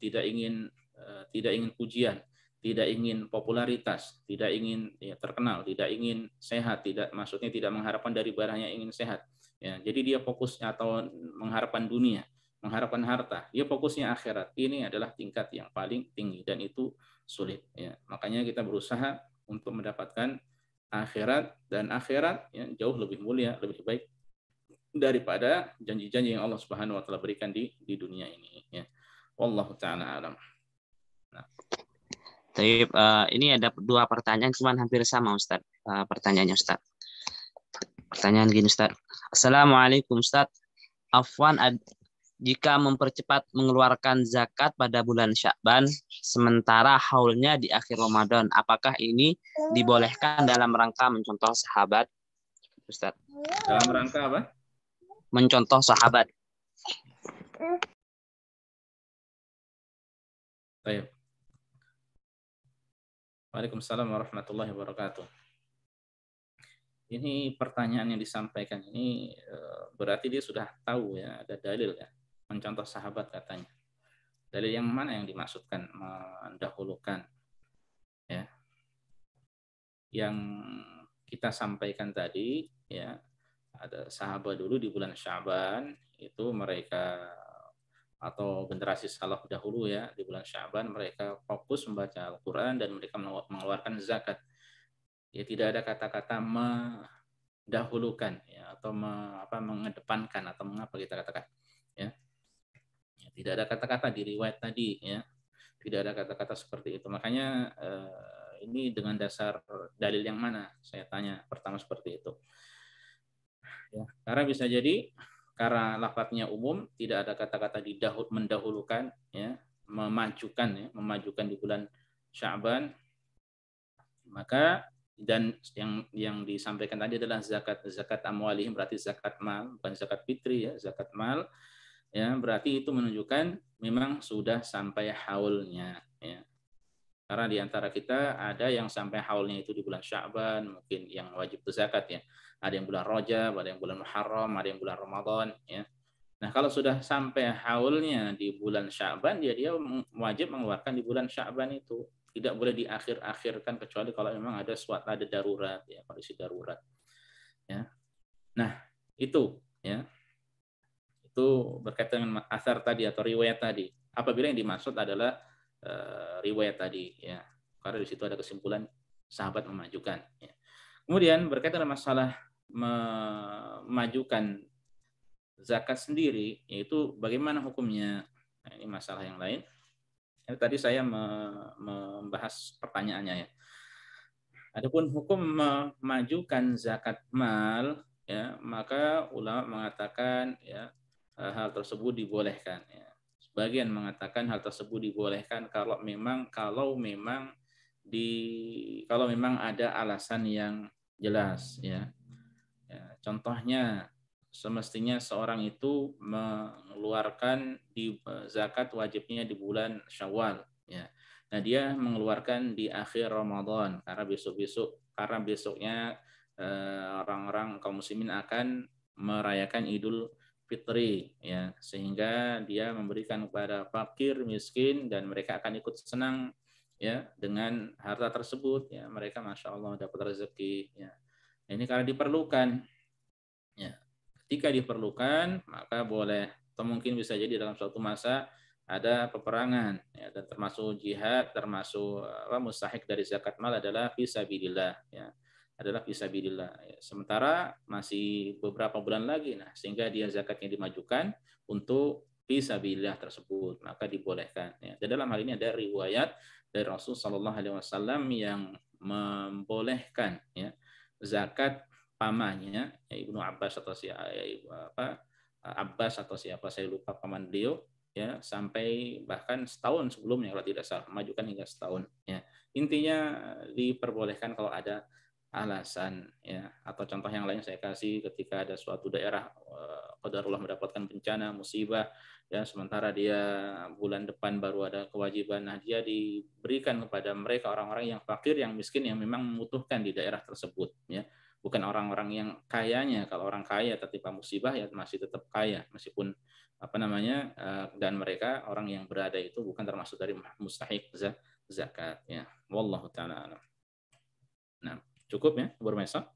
tidak ingin pujian, tidak ingin popularitas, tidak ingin, ya, terkenal, tidak ingin sehat, maksudnya tidak mengharapkan dari barangnya ingin sehat. Ya, jadi dia fokusnya atau mengharapkan dunia, mengharapkan harta, dia fokusnya akhirat. Ini adalah tingkat yang paling tinggi dan itu sulit. Ya. Makanya kita berusaha untuk mendapatkan akhirat, dan akhirat, ya, jauh lebih mulia, lebih baik daripada janji-janji yang Allah Subhanahu wa taala berikan di dunia ini. Ya. Wallahu taala alam. Nah. Tapi ini ada dua pertanyaan, cuman hampir sama Ustaz. Pertanyaannya Ustaz. Pertanyaan gini Ustaz. Assalamualaikum Ustaz. Afwan, jika mempercepat mengeluarkan zakat pada bulan Sya'ban sementara haulnya di akhir Ramadan, apakah ini dibolehkan dalam rangka mencontoh sahabat? Ustaz. Dalam rangka apa? Mencontoh sahabat. Baik. Waalaikumsalam warahmatullahi wabarakatuh. Ini pertanyaan yang disampaikan ini berarti dia sudah tahu, ya, ada dalil, ya, mencontoh sahabat katanya. Dalil yang mana yang dimaksudkan mendahulukan, ya? Yang kita sampaikan tadi, ya, ada sahabat dulu di bulan Sya'ban itu mereka atau generasi salaf dahulu, ya, di bulan Sya'ban mereka fokus membaca Al-Qur'an dan mereka mengeluarkan zakat. Ya, tidak ada kata-kata mendahulukan, ya, atau mengedepankan atau mengapa kita katakan, ya. Ya, tidak ada kata-kata di riwayat tadi, ya. Tidak ada kata-kata seperti itu. Makanya ini dengan dasar dalil yang mana? Saya tanya pertama seperti itu. Ya, karena bisa jadi karena lafadznya umum, tidak ada kata-kata mendahulukan, ya, memajukan di bulan Sya'ban, maka dan yang disampaikan tadi adalah zakat amwalihim, berarti zakat mal, bukan zakat fitri, ya, zakat mal, ya, berarti itu menunjukkan memang sudah sampai haulnya, ya. Karena di antara kita ada yang sampai haulnya itu di bulan Sya'ban, mungkin yang wajib zakat ya. Ada yang bulan Rajab, ada yang bulan Muharram, ada yang bulan Ramadan ya. Nah, kalau sudah sampai haulnya di bulan Sya'ban, dia wajib mengeluarkan di bulan Sya'ban itu. Tidak boleh diakhir-akhirkan kecuali kalau memang ada darurat ya, kondisi darurat. Ya. Nah, itu ya. Itu berkaitan dengan asar tadi atau riwayat tadi. Apabila yang dimaksud adalah riwayat tadi ya, karena di situ ada kesimpulan sahabat memajukan ya. Kemudian berkaitan dengan masalah memajukan zakat sendiri, yaitu bagaimana hukumnya. Nah, ini masalah yang lain. Tadi saya membahas pertanyaannya ya. Adapun hukum memajukan zakat mal ya, maka ulama mengatakan ya hal tersebut dibolehkan ya. Sebagian mengatakan hal tersebut dibolehkan kalau memang ada alasan yang jelas ya. Ya, contohnya semestinya seorang itu mengeluarkan di zakat wajibnya di bulan Syawal ya. Nah, dia mengeluarkan di akhir Ramadan karena besoknya orang-orang kaum muslimin akan merayakan Idul Fitri ya, sehingga dia memberikan kepada fakir, miskin, dan mereka akan ikut senang ya dengan harta tersebut ya. Mereka Masya Allah dapat rezeki ya. Ini karena diperlukan ya. Ketika diperlukan maka boleh, atau mungkin bisa jadi dalam suatu masa ada peperangan ya, dan termasuk jihad, termasuk mustahik dari zakat mal adalah fisabilillah ya. Adalah fisabilillah. Ya. Sementara masih beberapa bulan lagi, nah sehingga dia zakatnya dimajukan untuk fisabilillah tersebut, maka dibolehkan. Ya. Dan dalam hal ini ada riwayat dari Rasul Shallallahu Alaihi Wasallam yang membolehkan ya zakat pamannya ya, Ibnu Abbas atau Abbas atau siapa saya lupa, paman beliau ya, sampai bahkan setahun sebelumnya kalau tidak salah, majukan hingga setahun ya. Intinya diperbolehkan kalau ada alasan ya. Atau contoh yang lain saya kasih, ketika ada suatu daerah qadarullah mendapatkan bencana musibah ya, sementara dia bulan depan baru ada kewajiban, nah dia diberikan kepada mereka orang-orang yang fakir, yang miskin, yang memang membutuhkan di daerah tersebut ya, bukan orang-orang yang kayanya. Kalau orang kaya tertimpa musibah ya masih tetap kaya meskipun dan mereka orang yang berada itu bukan termasuk dari mustahik zakat ya. Wallahu taala alam. Nah, cukup ya, Bu Mesa?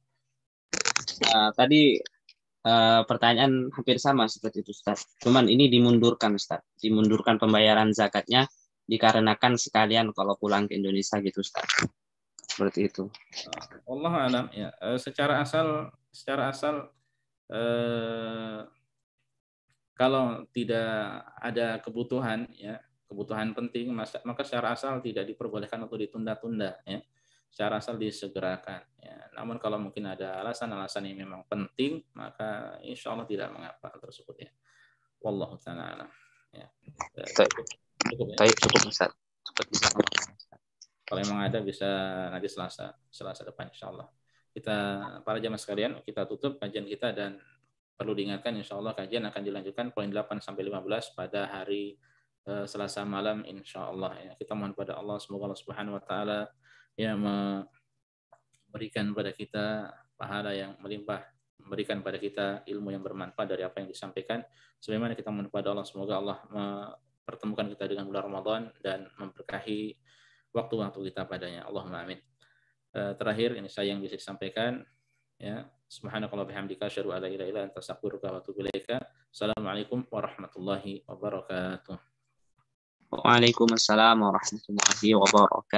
Tadi pertanyaan hampir sama seperti itu, Ustaz. Cuman ini dimundurkan, Ustaz. Dimundurkan pembayaran zakatnya dikarenakan sekalian kalau pulang ke Indonesia gitu, Ustaz. Seperti itu. Allah alam ya. Secara asal kalau tidak ada kebutuhan ya, kebutuhan penting, maka secara asal tidak diperbolehkan untuk ditunda-tunda ya. Secara asal disegerakan ya. Namun kalau mungkin ada alasan-alasan yang memang penting, maka insya Allah tidak mengapa tersebut ya. Wallahu ta'ala alam ya. Cukup ya? Cukup Ustaz. Kalau memang ada bisa nanti Selasa depan insya Allah. Kita para jamaah sekalian, kita tutup kajian kita, dan perlu diingatkan insya Allah kajian akan dilanjutkan poin 8 sampai 15 pada hari Selasa malam insya Allah ya. Kita mohon pada Allah semoga Allah Subhanahu wa taala ya memberikan pada kita pahala yang melimpah, memberikan pada kita ilmu yang bermanfaat dari apa yang disampaikan. Sebagaimana kita mohon pada Allah semoga Allah mempertemukan kita dengan bulan Ramadan dan memberkahi waktu-waktu kita padanya. Allahumma amin. Terakhir ini saya yang bisa disampaikan ya. Subhanakallah bihamdika asyhadu an la ilaha illa anta astaghfiruka wa atubu ilaika. Assalamualaikum warahmatullahi wabarakatuh. Waalaikumsalam warahmatullahi wabarakatuh.